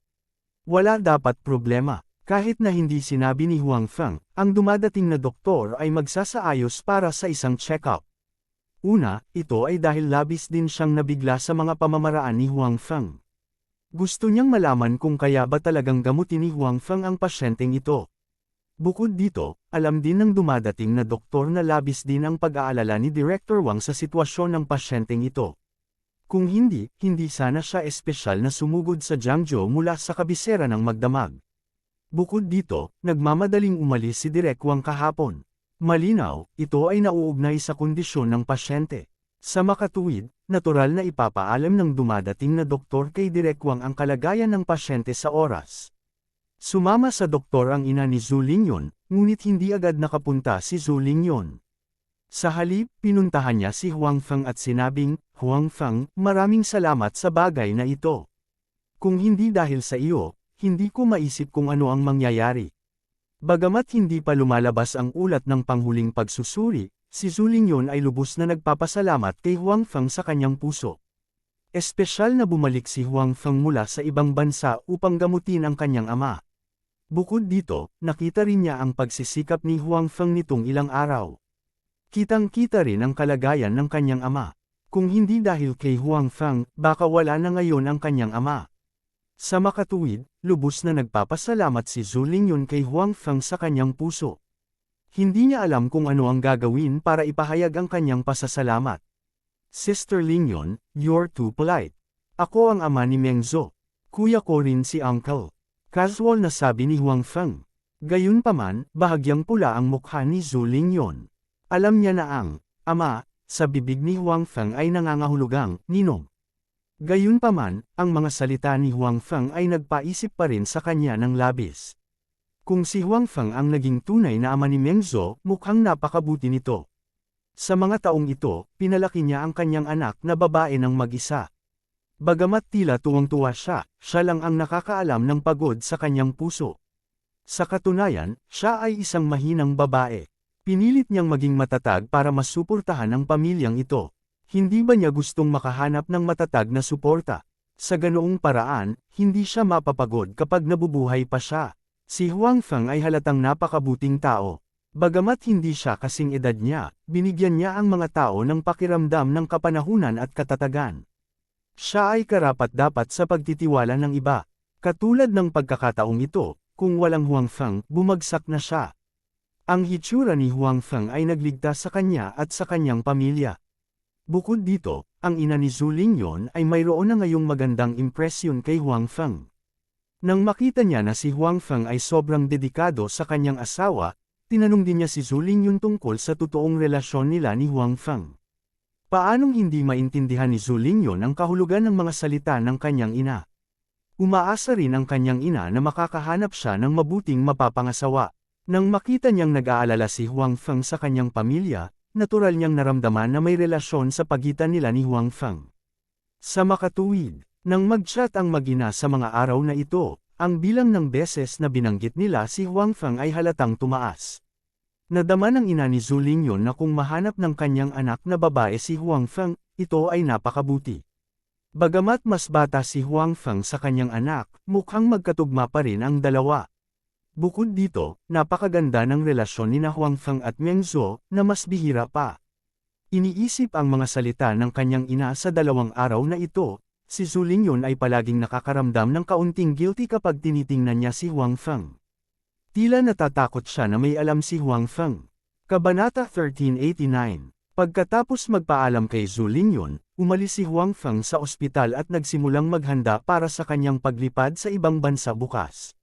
Wala dapat problema. Kahit na hindi sinabi ni Huang Feng, ang dumadating na doktor ay magsasaayos para sa isang check-up. Una, ito ay dahil labis din siyang nabigla sa mga pamamaraan ni Huang Feng. Gusto niyang malaman kung kaya ba talagang gamutin ni Huang Feng ang pasyenteng ito. Bukod dito, alam din ng dumadating na doktor na labis din ang pag-aalala ni Director Wang sa sitwasyon ng pasyenteng ito. Kung hindi, hindi sana siya espesyal na sumugod sa Jiangzhou mula sa kabisera ng magdamag. Bukod dito, nagmamadaling umalis si Direk Wang kahapon. Malinaw, ito ay nauugnay sa kondisyon ng pasyente. Sa makatuwid, natural na ipapaalam ng dumadating na doktor kay Direk Wang ang kalagayan ng pasyente sa oras. Sumama sa doktor ang ina ni Zhu Lingyun, ngunit hindi agad nakapunta si Zhu Lingyun. Sa halip, pinuntahan niya si Huang Feng at sinabing, Huang Feng, maraming salamat sa bagay na ito. Kung hindi dahil sa iyo, hindi ko maisip kung ano ang mangyayari. Bagamat hindi pa lumalabas ang ulat ng panghuling pagsusuri, si Zhu Lingyun ay lubos na nagpapasalamat kay Huang Feng sa kanyang puso. Espesyal na bumalik si Huang Feng mula sa ibang bansa upang gamutin ang kanyang ama. Bukod dito, nakita rin niya ang pagsisikap ni Huang Feng nitong ilang araw. Kitang-kita rin ang kalagayan ng kanyang ama. Kung hindi dahil kay Huang Feng, baka wala na ngayon ang kanyang ama. Sa makatuwid, lubos na nagpapasalamat si Zhu Lingyun kay Huang Feng sa kanyang puso. Hindi niya alam kung ano ang gagawin para ipahayag ang kanyang pasasalamat. Sister Lingyun, you're too polite. Ako ang ama ni Meng Zhou. Kuya ko rin si Uncle. Casual na sabi ni Huang Feng. Gayunpaman, bahagyang pula ang mukha ni Zhu Lingyun. Alam niya na ang ama, sa bibig ni Huang Feng ay nangangahulugang, ninong. Gayunpaman, ang mga salita ni Huang Feng ay nagpaisip pa rin sa kanya ng labis. Kung si Huang Feng ang naging tunay na ama ni Meng Zhou, mukhang napakabuti nito. Sa mga taong ito, pinalaki niya ang kanyang anak na babae ng mag-isa. Bagamat tila tuwang-tuwa siya lang ang nakakaalam ng pagod sa kanyang puso. Sa katunayan, siya ay isang mahinang babae. Pinilit niyang maging matatag para masuportahan ang pamilyang ito. Hindi ba niya gustong makahanap ng matatag na suporta? Sa ganoong paraan, hindi siya mapapagod kapag nabubuhay pa siya. Si Huang Feng ay halatang napakabuting tao. Bagamat hindi siya kasing edad niya, binigyan niya ang mga tao ng pakiramdam ng kapanahunan at katatagan. Siya ay karapat-dapat sa pagtitiwala ng iba. Katulad ng pagkakataong ito, kung walang Huang Feng, bumagsak na siya. Ang hitsura ni Huang Feng ay nagligtas sa kanya at sa kanyang pamilya. Bukod dito, ang ina ni Zhu Lingyon ay mayroon na ngayong magandang impresyon kay Huang Feng. Nang makita niya na si Huang Feng ay sobrang dedikado sa kanyang asawa, tinanong din niya si Zhu Lingyon tungkol sa totoong relasyon nila ni Huang Feng. Paanong hindi maintindihan ni Zhu Lingyon ang kahulugan ng mga salita ng kanyang ina? Umaasa rin ang kanyang ina na makakahanap siya ng mabuting mapapangasawa. Nang makita niyang nag-aalala si Huang Feng sa kanyang pamilya, natural niyang naramdaman na may relasyon sa pagitan nila ni Huang Feng. Sa makatuwid, nang mag-chat ang mag-ina sa mga araw na ito, ang bilang ng beses na binanggit nila si Huang Feng ay halatang tumaas. Nadama ng ina ni Zhu Lingyon na kung mahanap ng kanyang anak na babae si Huang Feng, ito ay napakabuti. Bagamat mas bata si Huang Feng sa kanyang anak, mukhang magkatugma pa rin ang dalawa. Bukod dito, napakaganda ng relasyon ni Huang Feng at Meng Zhou na mas bihira pa. Iniisip ang mga salita ng kanyang ina sa 2 araw na ito, si Zhu Lingyon ay palaging nakakaramdam ng kaunting guilty kapag tinitingnan niya si Huang Feng. Tila natatakot siya na may alam si Huang Feng. Kabanata 1389. Pagkatapos magpaalam kay Zhu Lingyon, umalis si Huang Feng sa ospital at nagsimulang maghanda para sa kanyang paglipad sa ibang bansa bukas.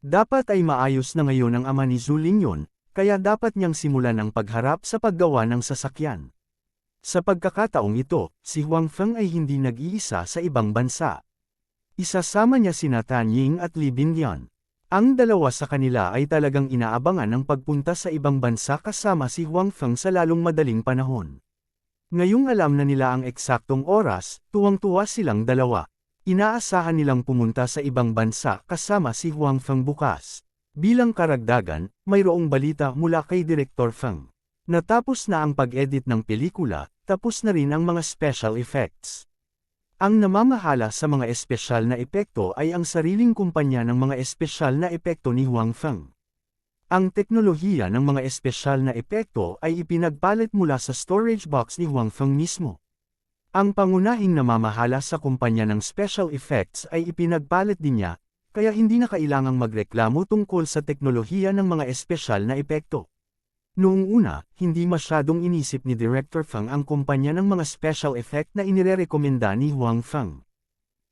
Dapat ay maayos na ngayon ang ama ni Zhu Lingyon, kaya dapat niyang simulan ang pagharap sa paggawa ng sasakyan. Sa pagkakataong ito, si Huang Feng ay hindi nag-iisa sa ibang bansa. Isasama niya sina Tan Ying at Li Bingyan. Ang dalawa sa kanila ay talagang inaabangan ng pagpunta sa ibang bansa kasama si Huang Feng sa lalong madaling panahon. Ngayong alam na nila ang eksaktong oras, tuwang-tuwa silang dalawa. Inaasahan nilang pumunta sa ibang bansa kasama si Huang Feng bukas. Bilang karagdagan, mayroong balita mula kay Director Feng. Natapos na ang pag-edit ng pelikula, tapos na rin ang mga special effects. Ang namamahala sa mga espesyal na epekto ay ang sariling kumpanya ng mga espesyal na epekto ni Huang Feng. Ang teknolohiya ng mga espesyal na epekto ay ipinagpalit mula sa storage box ni Huang Feng mismo. Ang pangunahing namamahala sa kumpanya ng special effects ay ipinagpalit din niya, kaya hindi na kailangang magreklamo tungkol sa teknolohiya ng mga espesyal na epekto. Noong una, hindi masyadong inisip ni Director Feng ang kumpanya ng mga special effect na inirekomenda ni Huang Feng.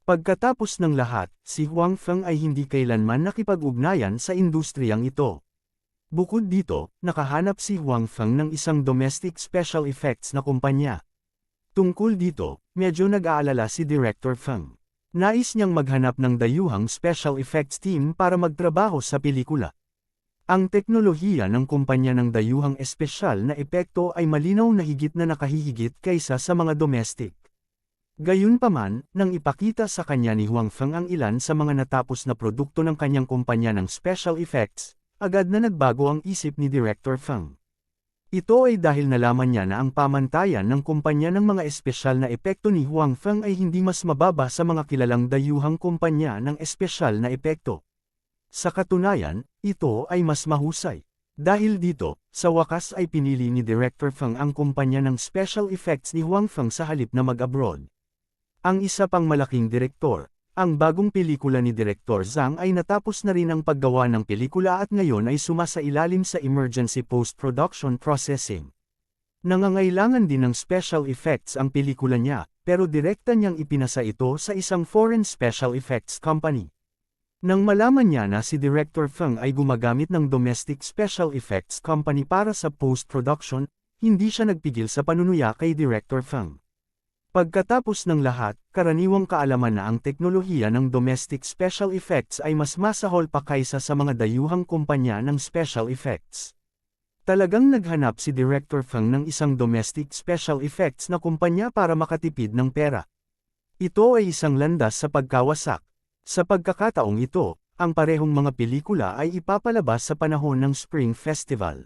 Pagkatapos ng lahat, si Huang Feng ay hindi kailanman nakipag-ugnayan sa industriyang ito. Bukod dito, nakahanap si Huang Feng ng isang domestic special effects na kumpanya. Tungkol dito, medyo nag-aalala si Director Feng. Nais niyang maghanap ng dayuhang special effects team para magtrabaho sa pelikula. Ang teknolohiya ng kumpanya ng dayuhang espesyal na epekto ay malinaw na higit na nakahihigit kaysa sa mga domestic. Gayunpaman, nang ipakita sa kanya ni Huang Feng ang ilan sa mga natapos na produkto ng kanyang kumpanya ng special effects, agad na nagbago ang isip ni Director Feng. Ito ay dahil nalaman niya na ang pamantayan ng kumpanya ng mga espesyal na epekto ni Huang Feng ay hindi mas mababa sa mga kilalang dayuhang kumpanya ng espesyal na epekto. Sa katunayan, ito ay mas mahusay. Dahil dito, sa wakas ay pinili ni Director Feng ang kumpanya ng special effects ni Huang Feng sa halip na mag-abroad. Ang isa pang malaking direktor, ang bagong pelikula ni Director Zhang ay natapos na rin ang paggawa ng pelikula at ngayon ay sumasailalim sa emergency post-production processing. Nangangailangan din ng special effects ang pelikula niya, pero direkta niyang ipinasa ito sa isang foreign special effects company. Nang malaman niya na si Director Feng ay gumagamit ng domestic special effects company para sa post-production, hindi siya nagpigil sa panunuya kay Director Feng. Pagkatapos ng lahat, karaniwang kaalaman na ang teknolohiya ng domestic special effects ay mas masahol pa kaysa sa mga dayuhang kumpanya ng special effects. Talagang naghanap si Director Feng ng isang domestic special effects na kumpanya para makatipid ng pera. Ito ay isang landas sa pagkawasak. Sa pagkakataong ito, ang parehong mga pelikula ay ipapalabas sa panahon ng Spring Festival.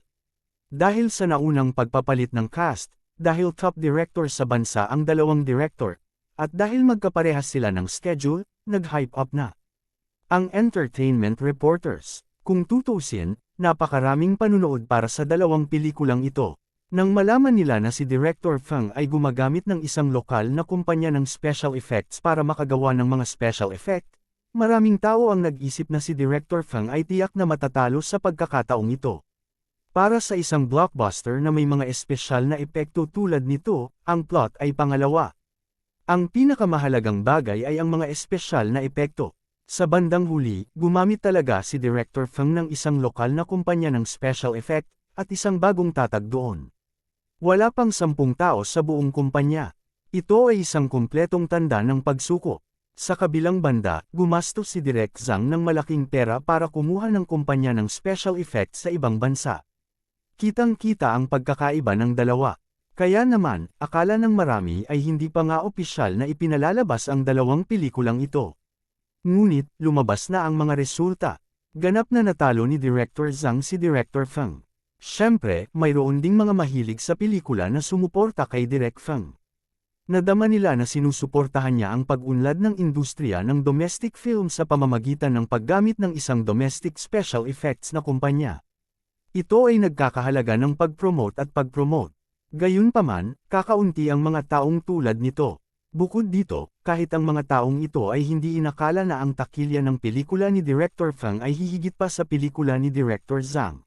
Dahil sa naunang pagpapalit ng cast, dahil top director sa bansa ang dalawang director, at dahil magkaparehas sila ng schedule, nag-hype up na ang entertainment reporters. Kung tutusin, napakaraming panunood para sa dalawang pelikulang ito. Nang malaman nila na si Director Feng ay gumagamit ng isang lokal na kumpanya ng special effects para makagawa ng mga special effect, maraming tao ang nag-isip na si Director Feng ay tiyak na matatalo sa pagkakataong ito. Para sa isang blockbuster na may mga espesyal na epekto tulad nito, ang plot ay pangalawa. Ang pinakamahalagang bagay ay ang mga espesyal na epekto. Sa bandang huli, gumamit talaga si Director Feng ng isang lokal na kumpanya ng special effect, at isang bagong tatag doon. Wala pang 10 tao sa buong kumpanya. Ito ay isang kumpletong tanda ng pagsuko. Sa kabilang banda, gumastos si Direk Zhang ng malaking pera para kumuha ng kumpanya ng special effects sa ibang bansa. Kitang-kita ang pagkakaiba ng dalawa. Kaya naman, akala ng marami ay hindi pa nga opisyal na ipinalalabas ang dalawang pelikulang ito. Ngunit, lumabas na ang mga resulta. Ganap na natalo ni Director Zhang si Director Feng. Siyempre, mayroon ding mga mahilig sa pelikula na sumuporta kay Direk Feng. Nadama nila na sinusuportahan niya ang pag-unlad ng industriya ng domestic film sa pamamagitan ng paggamit ng isang domestic special effects na kumpanya. Ito ay nagkakahalaga ng pag-promote at pag-promote. Gayunpaman, kakaunti ang mga taong tulad nito. Bukod dito, kahit ang mga taong ito ay hindi inakala na ang takilya ng pelikula ni Director Feng ay hihigit pa sa pelikula ni Director Zhang.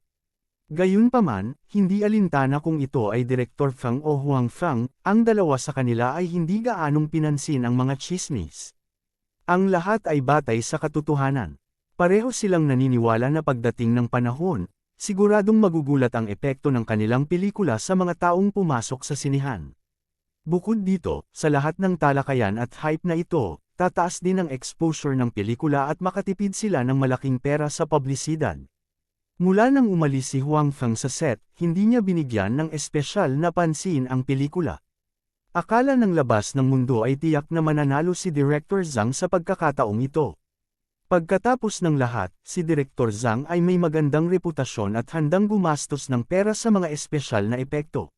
Gayunpaman, hindi alintana kung ito ay Director Feng o Huang Feng, ang dalawa sa kanila ay hindi gaanong pinansin ang mga chismis. Ang lahat ay batay sa katotohanan. Pareho silang naniniwala na pagdating ng panahon, siguradong magugulat ang epekto ng kanilang pelikula sa mga taong pumasok sa sinihan. Bukod dito, sa lahat ng talakayan at hype na ito, tataas din ang exposure ng pelikula at makatipid sila ng malaking pera sa publisidad. Mula nang umalis si Huang Feng sa set, hindi niya binigyan ng espesyal na pansin ang pelikula. Akala ng labas ng mundo ay tiyak na mananalo si Director Zhang sa pagkakataong ito. Pagkatapos ng lahat, si Director Zhang ay may magandang reputasyon at handang gumastos ng pera sa mga espesyal na epekto.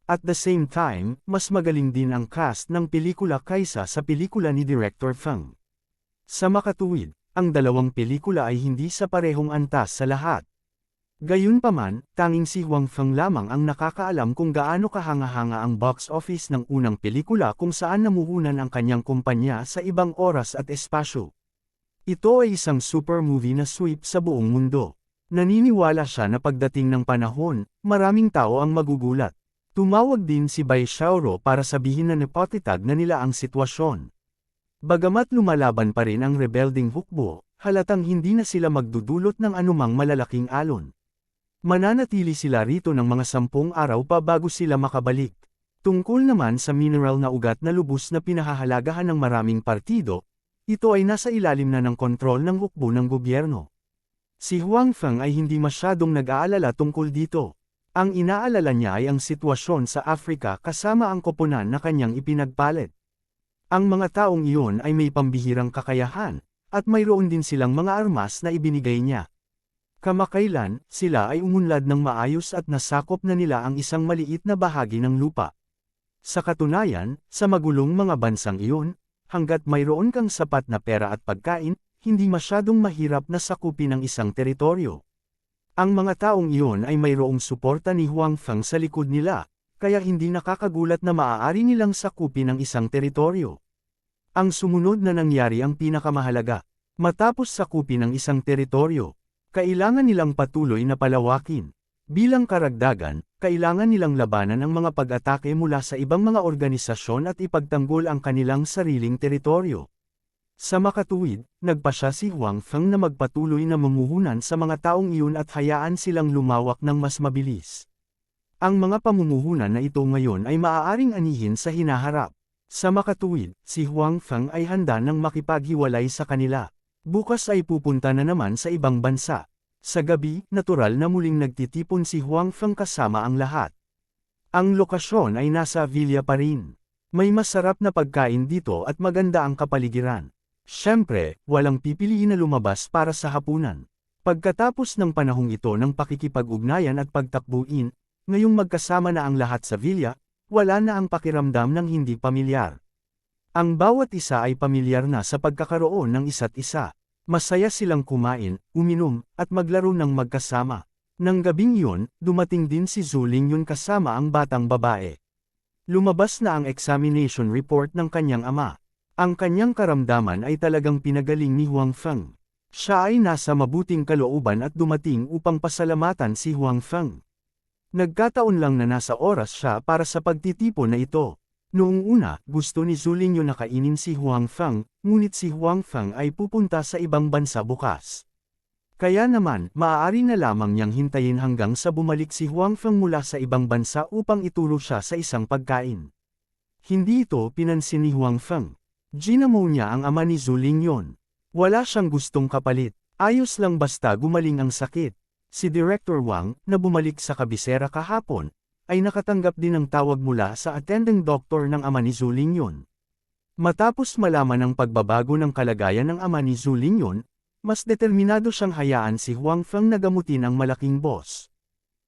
At the same time, mas magaling din ang cast ng pelikula kaysa sa pelikula ni Director Feng. Sa makatuwid, ang dalawang pelikula ay hindi sa parehong antas sa lahat. Gayunpaman, tanging si Huang Feng lamang ang nakakaalam kung gaano kahanga-hanga ang box office ng unang pelikula kung saan namuhunan ang kanyang kumpanya sa ibang oras at espasyo. Ito ay isang super movie na sweep sa buong mundo. Naniniwala siya na pagdating ng panahon, maraming tao ang magugulat. Tumawag din si Bai Xiaoro para sabihin na nepotitag na nila ang sitwasyon. Bagamat lumalaban pa rin ang rebelding hukbo, halatang hindi na sila magdudulot ng anumang malalaking alon. Mananatili sila rito ng mga 10 araw pa bago sila makabalik. Tungkol naman sa mineral na ugat na lubos na pinahahalagahan ng maraming partido, ito ay nasa ilalim na ng kontrol ng hukbo ng gobyerno. Si Huang Feng ay hindi masyadong nag-aalala tungkol dito. Ang inaalala niya ay ang sitwasyon sa Afrika kasama ang koponan na kanyang ipinagpalit. Ang mga taong iyon ay may pambihirang kakayahan, at mayroon din silang mga armas na ibinigay niya. Kamakailan, sila ay umunlad ng maayos at nasakop na nila ang isang maliit na bahagi ng lupa. Sa katunayan, sa magulong mga bansang iyon, hanggat mayroon kang sapat na pera at pagkain, hindi masyadong mahirap na sakupin ang isang teritoryo. Ang mga taong iyon ay mayroong suporta ni Huang Feng sa likod nila, kaya hindi nakakagulat na maaari nilang sakupin ang isang teritoryo. Ang sumunod na nangyari ang pinakamahalaga. Matapos sakupin ang isang teritoryo, kailangan nilang patuloy na palawakin. Bilang karagdagan, kailangan nilang labanan ang mga pag-atake mula sa ibang mga organisasyon at ipagtanggol ang kanilang sariling teritoryo. Sa makatuwid, nagpasya si Huang Feng na magpatuloy na mamuhunan sa mga taong iyon at hayaan silang lumawak ng mas mabilis. Ang mga pamumuhunan na ito ngayon ay maaaring anihin sa hinaharap. Sa makatuwid, si Huang Feng ay handa nang makipaghiwalay sa kanila. Bukas ay pupunta na naman sa ibang bansa. Sa gabi, natural na muling nagtitipon si Huang Feng kasama ang lahat. Ang lokasyon ay nasa villa pa rin. May masarap na pagkain dito at maganda ang kapaligiran. Siyempre, walang pipiliin na lumabas para sa hapunan. Pagkatapos ng panahong ito ng pakikipag-ugnayan at pagtakbuin, ngayong magkasama na ang lahat sa villa, wala na ang pakiramdam ng hindi pamilyar. Ang bawat isa ay pamilyar na sa pagkakaroon ng isa't isa. Masaya silang kumain, uminom, at maglaro ng magkasama. Nang gabing iyon, dumating din si Zhu Lingyun kasama ang batang babae. Lumabas na ang examination report ng kanyang ama. Ang kanyang karamdaman ay talagang pinagaling ni Huang Feng. Siya ay nasa mabuting kalooban at dumating upang pasalamatan si Huang Feng. Nagkataon lang na nasa oras siya para sa pagtitipon na ito. Noong una, gusto ni Zhu Lingyun na kainin si Huang Feng, ngunit si Huang Feng ay pupunta sa ibang bansa bukas. Kaya naman, maaari na lamang niyang hintayin hanggang sa bumalik si Huang Feng mula sa ibang bansa upang ituro siya sa isang pagkain. Hindi ito pinansin ni Huang Feng. Ginamo niya ang ama ni Zhu Lingyun. Wala siyang gustong kapalit, ayos lang basta gumaling ang sakit. Si Director Wang, na bumalik sa kabisera kahapon, ay nakatanggap din ng tawag mula sa attending doctor ng ama ni Zhu Lingyun. Matapos malaman ang pagbabago ng kalagayan ng ama ni Zhu Lingyun, mas determinado siyang hayaan si Huang Feng na gamutin ang malaking boss.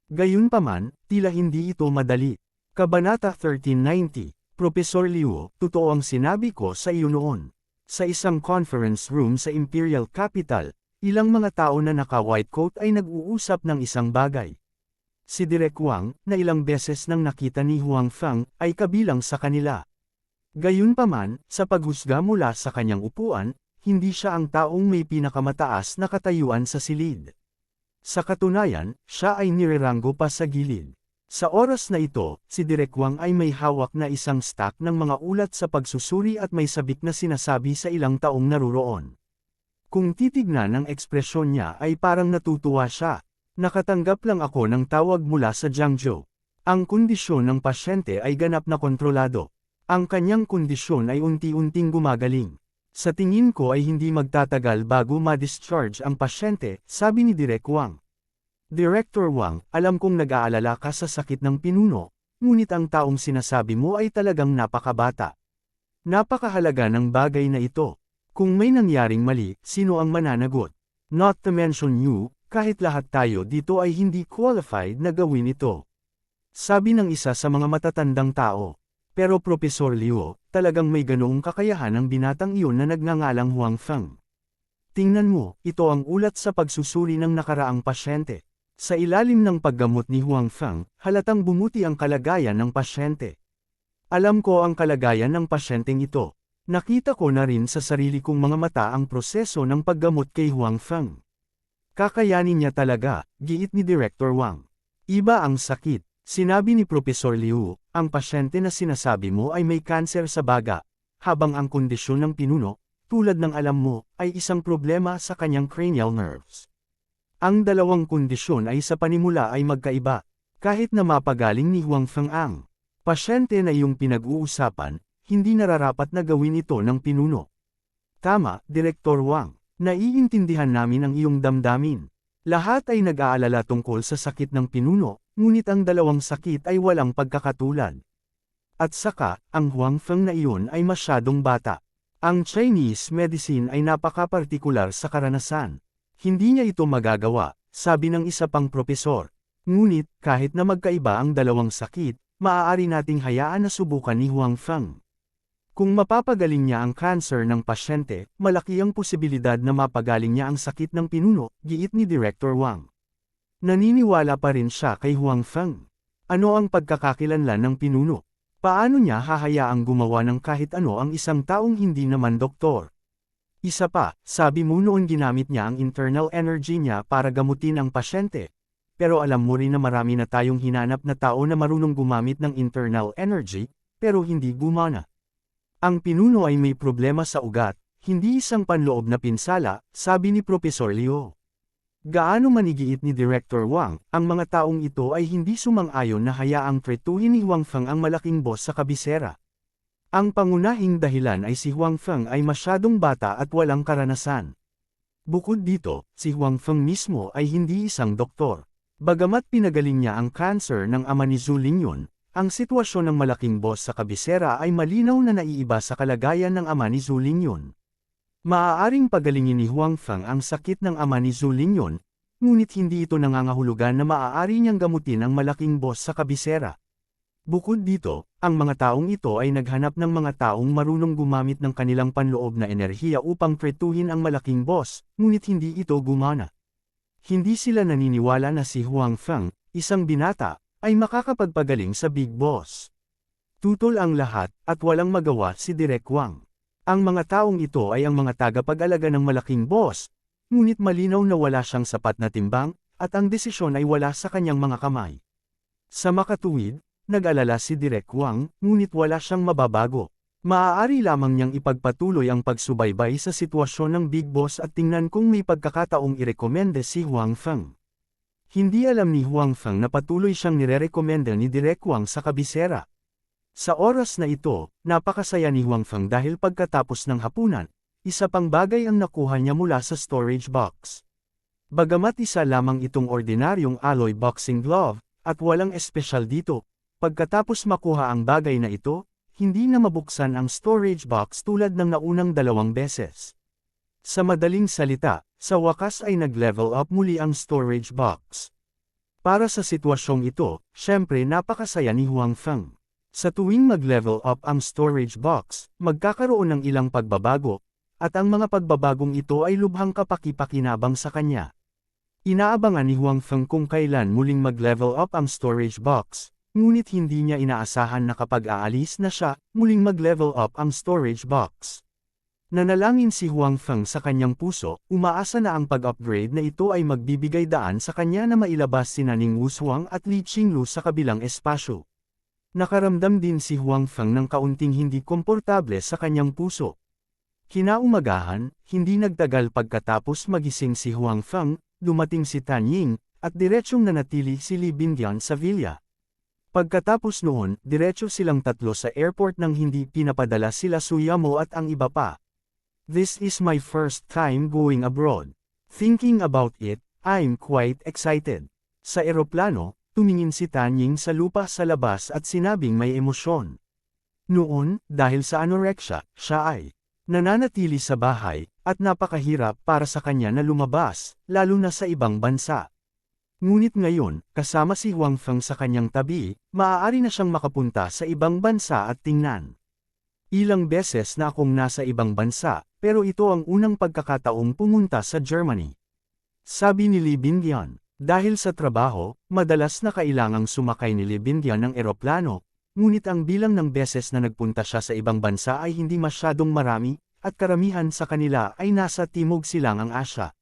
Gayunpaman, tila hindi ito madali. Kabanata 1390, Professor Liu, totoo ang sinabi ko sa iyo noon. Sa isang conference room sa Imperial Capital, ilang mga tao na naka-white coat ay nag-uusap ng isang bagay. Si Direk Wang, na ilang beses nang nakita ni Huang Feng, ay kabilang sa kanila. Gayunpaman, sa paghusga mula sa kanyang upuan, hindi siya ang taong may pinakamataas na katayuan sa silid. Sa katunayan, siya ay nireranggo pa sa gilid. Sa oras na ito, si Direk Wang ay may hawak na isang stack ng mga ulat sa pagsusuri at may sabik na sinasabi sa ilang taong naruroon. Kung titignan ang ekspresyon niya ay parang natutuwa siya. Nakatanggap lang ako ng tawag mula sa Jiangzhou. Ang kondisyon ng pasyente ay ganap na kontrolado. Ang kanyang kondisyon ay unti-unting gumagaling. Sa tingin ko ay hindi magtatagal bago ma-discharge ang pasyente, sabi ni Direk Wang. Director Wang, alam kong nag-aalala ka sa sakit ng pinuno, ngunit ang taong sinasabi mo ay talagang napakabata. Napakahalaga ng bagay na ito. Kung may nangyaring mali, sino ang mananagot? Not to mention you, kahit lahat tayo dito ay hindi qualified na gawin ito. Sabi ng isa sa mga matatandang tao. Pero Professor Liu, talagang may ganoong kakayahan ang binatang iyon na nagngangalang Huang Feng. Tingnan mo, ito ang ulat sa pagsusuri ng nakaraang pasyente. Sa ilalim ng paggamot ni Huang Feng, halatang bumuti ang kalagayan ng pasyente. Alam ko ang kalagayan ng pasyenteng ito. Nakita ko na rin sa sarili kong mga mata ang proseso ng paggamot kay Huang Feng. Kakayanin niya talaga, giit ni Director Wang. Iba ang sakit. Sinabi ni Professor Liu, ang pasyente na sinasabi mo ay may kanser sa baga, habang ang kondisyon ng pinuno, tulad ng alam mo, ay isang problema sa kanyang cranial nerves. Ang dalawang kondisyon ay sa panimula ay magkaiba, kahit na mapagaling ni Huang Feng ang pasyente na iyong pinag-uusapan, hindi nararapat na gawin ito ng pinuno. Tama, Direktor Wang, naiintindihan namin ang iyong damdamin. Lahat ay nag-aalala tungkol sa sakit ng pinuno, ngunit ang dalawang sakit ay walang pagkakatulad. At saka, ang Huang Feng na iyon ay masyadong bata. Ang Chinese medicine ay napaka-partikular sa karanasan. Hindi niya ito magagawa, sabi ng isa pang propesor. Ngunit, kahit na magkaiba ang dalawang sakit, maaari nating hayaan na subukan ni Huang Feng. Kung mapapagaling niya ang cancer ng pasyente, malaki ang posibilidad na mapagaling niya ang sakit ng pinuno, giit ni Director Wang. Naniniwala pa rin siya kay Huang Feng. Ano ang pagkakakilanlan ng pinuno? Paano niya hahayaang gumawa ng kahit ano ang isang taong hindi naman doktor? Isa pa, sabi mo noon ginamit niya ang internal energy niya para gamutin ang pasyente. Pero alam mo rin na marami na tayong hinanap na tao na marunong gumamit ng internal energy, pero hindi gumana. Ang pinuno ay may problema sa ugat, hindi isang panloob na pinsala, sabi ni Professor Liu. Gaano manigiit ni Director Wang, ang mga taong ito ay hindi sumang-ayon na hayaang tretuhin ni Huang Feng ang malaking boss sa kabisera. Ang pangunahing dahilan ay si Huang Feng ay masyadong bata at walang karanasan. Bukod dito, si Huang Feng mismo ay hindi isang doktor. Bagamat pinagaling niya ang cancer ng ama ni Zhu Lingyun, ang sitwasyon ng malaking boss sa kabisera ay malinaw na naiiba sa kalagayan ng ama ni Zhu Lingyun. Maaaring pagalingin ni Huang Feng ang sakit ng ama ni Zhu Lingyun, ngunit hindi ito nangangahulugan na maaari niyang gamutin ang malaking boss sa kabisera. Bukod dito, ang mga taong ito ay naghanap ng mga taong marunong gumamit ng kanilang panloob na enerhiya upang tretuhin ang malaking boss, ngunit hindi ito gumana. Hindi sila naniniwala na si Huang Feng, isang binata, ay makakapagpagaling sa Big Boss. Tutol ang lahat, at walang magawa si Direk Wang. Ang mga taong ito ay ang mga tagapag-alaga ng malaking boss, ngunit malinaw na wala siyang sapat na timbang, at ang desisyon ay wala sa kanyang mga kamay. Sa makatuwid, nag-alala si Direk Wang, ngunit wala siyang mababago. Maaari lamang niyang ipagpatuloy ang pagsubaybay sa sitwasyon ng Big Boss at tingnan kung may pagkakataong irekomenda si Huang Feng. Hindi alam ni Huang Feng na patuloy siyang nirerekomenda ni Direk Wang sa kabisera. Sa oras na ito, napakasaya ni Huang Feng dahil pagkatapos ng hapunan, isa pang bagay ang nakuha niya mula sa storage box. Bagamat isa lamang itong ordinaryong alloy boxing glove, at walang espesyal dito, pagkatapos makuha ang bagay na ito, hindi na mabuksan ang storage box tulad ng naunang 2 beses. Sa madaling salita, sa wakas ay nag-level up muli ang storage box. Para sa sitwasyong ito, syempre napakasaya ni Huang Feng. Sa tuwing mag-level up ang storage box, magkakaroon ng ilang pagbabago, at ang mga pagbabagong ito ay lubhang kapaki-pakinabang sa kanya. Inaabangan ni Huang Feng kung kailan muling mag-level up ang storage box, ngunit hindi niya inaasahan na kapag aalis na siya, muling mag-level up ang storage box. Nanalangin si Huang Feng sa kanyang puso, umaasa na ang pag-upgrade na ito ay magbibigay daan sa kanya na mailabas sina Ning Wusuang at Li Qinglu sa kabilang espasyo. Nakaramdam din si Huang Feng ng kaunting hindi komportable sa kanyang puso. Kinaumagahan, hindi nagtagal pagkatapos magising si Huang Feng, dumating si Tan Ying, at diretsyong nanatili si Li Bingyan sa villa. Pagkatapos noon, diretso silang tatlo sa airport nang hindi pinapadala sila Suyamo at ang iba pa. This is my first time going abroad. Thinking about it, I'm quite excited. Sa eroplano, tumingin si Tan Ying sa lupa sa labas at sinabing may emosyon. Noon, dahil sa anorexia, siya ay nananatili sa bahay, at napakahirap para sa kanya na lumabas, lalo na sa ibang bansa. Ngunit ngayon, kasama si Huang Feng sa kanyang tabi, maaari na siyang makapunta sa ibang bansa at tingnan. Ilang beses na akong nasa ibang bansa, pero ito ang unang pagkakataong pumunta sa Germany. Sabi ni Li Bingyan. Dahil sa trabaho, madalas na kailangang sumakay ni Li Bingyan ng eroplano, ngunit ang bilang ng beses na nagpunta siya sa ibang bansa ay hindi masyadong marami, at karamihan sa kanila ay nasa Timog Silangang Asya.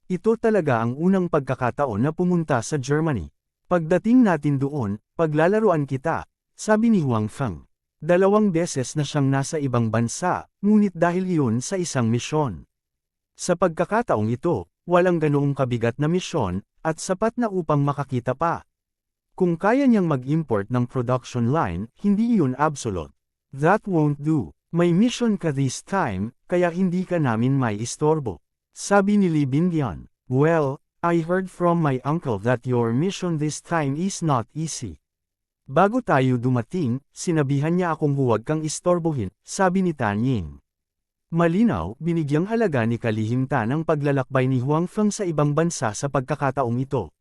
Ito talaga ang unang pagkakataon na pumunta sa Germany. Pagdating natin doon, paglalaruan kita, sabi ni Huang Feng. 2 beses na siyang nasa ibang bansa, ngunit dahil iyon sa isang misyon. Sa pagkakataong ito, walang ganoong kabigat na misyon, at sapat na upang makakita pa. Kung kaya niyang mag-import ng production line, hindi iyon absolute. That won't do. May mission ka this time, kaya hindi ka namin may istorbo. Sabi ni Li Bingyan. Well, I heard from my uncle that your mission this time is not easy. Bago tayo dumating, sinabihan niya akong huwag kang istorbohin, sabi ni Tan Ying. Malinaw, binigyang halaga ni kalihimtan ang paglalakbay ni Huang Feng sa ibang bansa sa pagkakataong ito.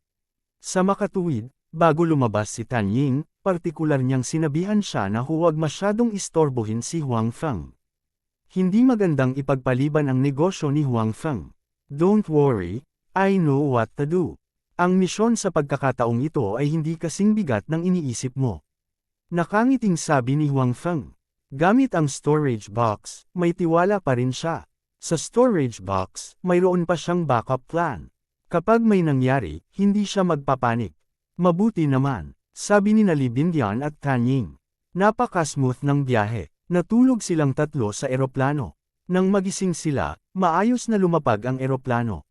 Sa makatuwid, bago lumabas si Tan Ying, partikular niyang sinabihan siya na huwag masyadong istorbohin si Huang Feng. Hindi magandang ipagpaliban ang negosyo ni Huang Feng. Don't worry, I know what to do. Ang misyon sa pagkakataong ito ay hindi kasing bigat ng iniisip mo. Nakangiting sabi ni Huang Feng. Gamit ang storage box, may tiwala pa rin siya. Sa storage box, mayroon pa siyang backup plan. Kapag may nangyari, hindi siya magpapanik. Mabuti naman, sabi ni Li Bingyan at Tan Ying. Napaka-smooth ng biyahe. Natulog silang tatlo sa eroplano. Nang magising sila, maayos na lumapag ang eroplano.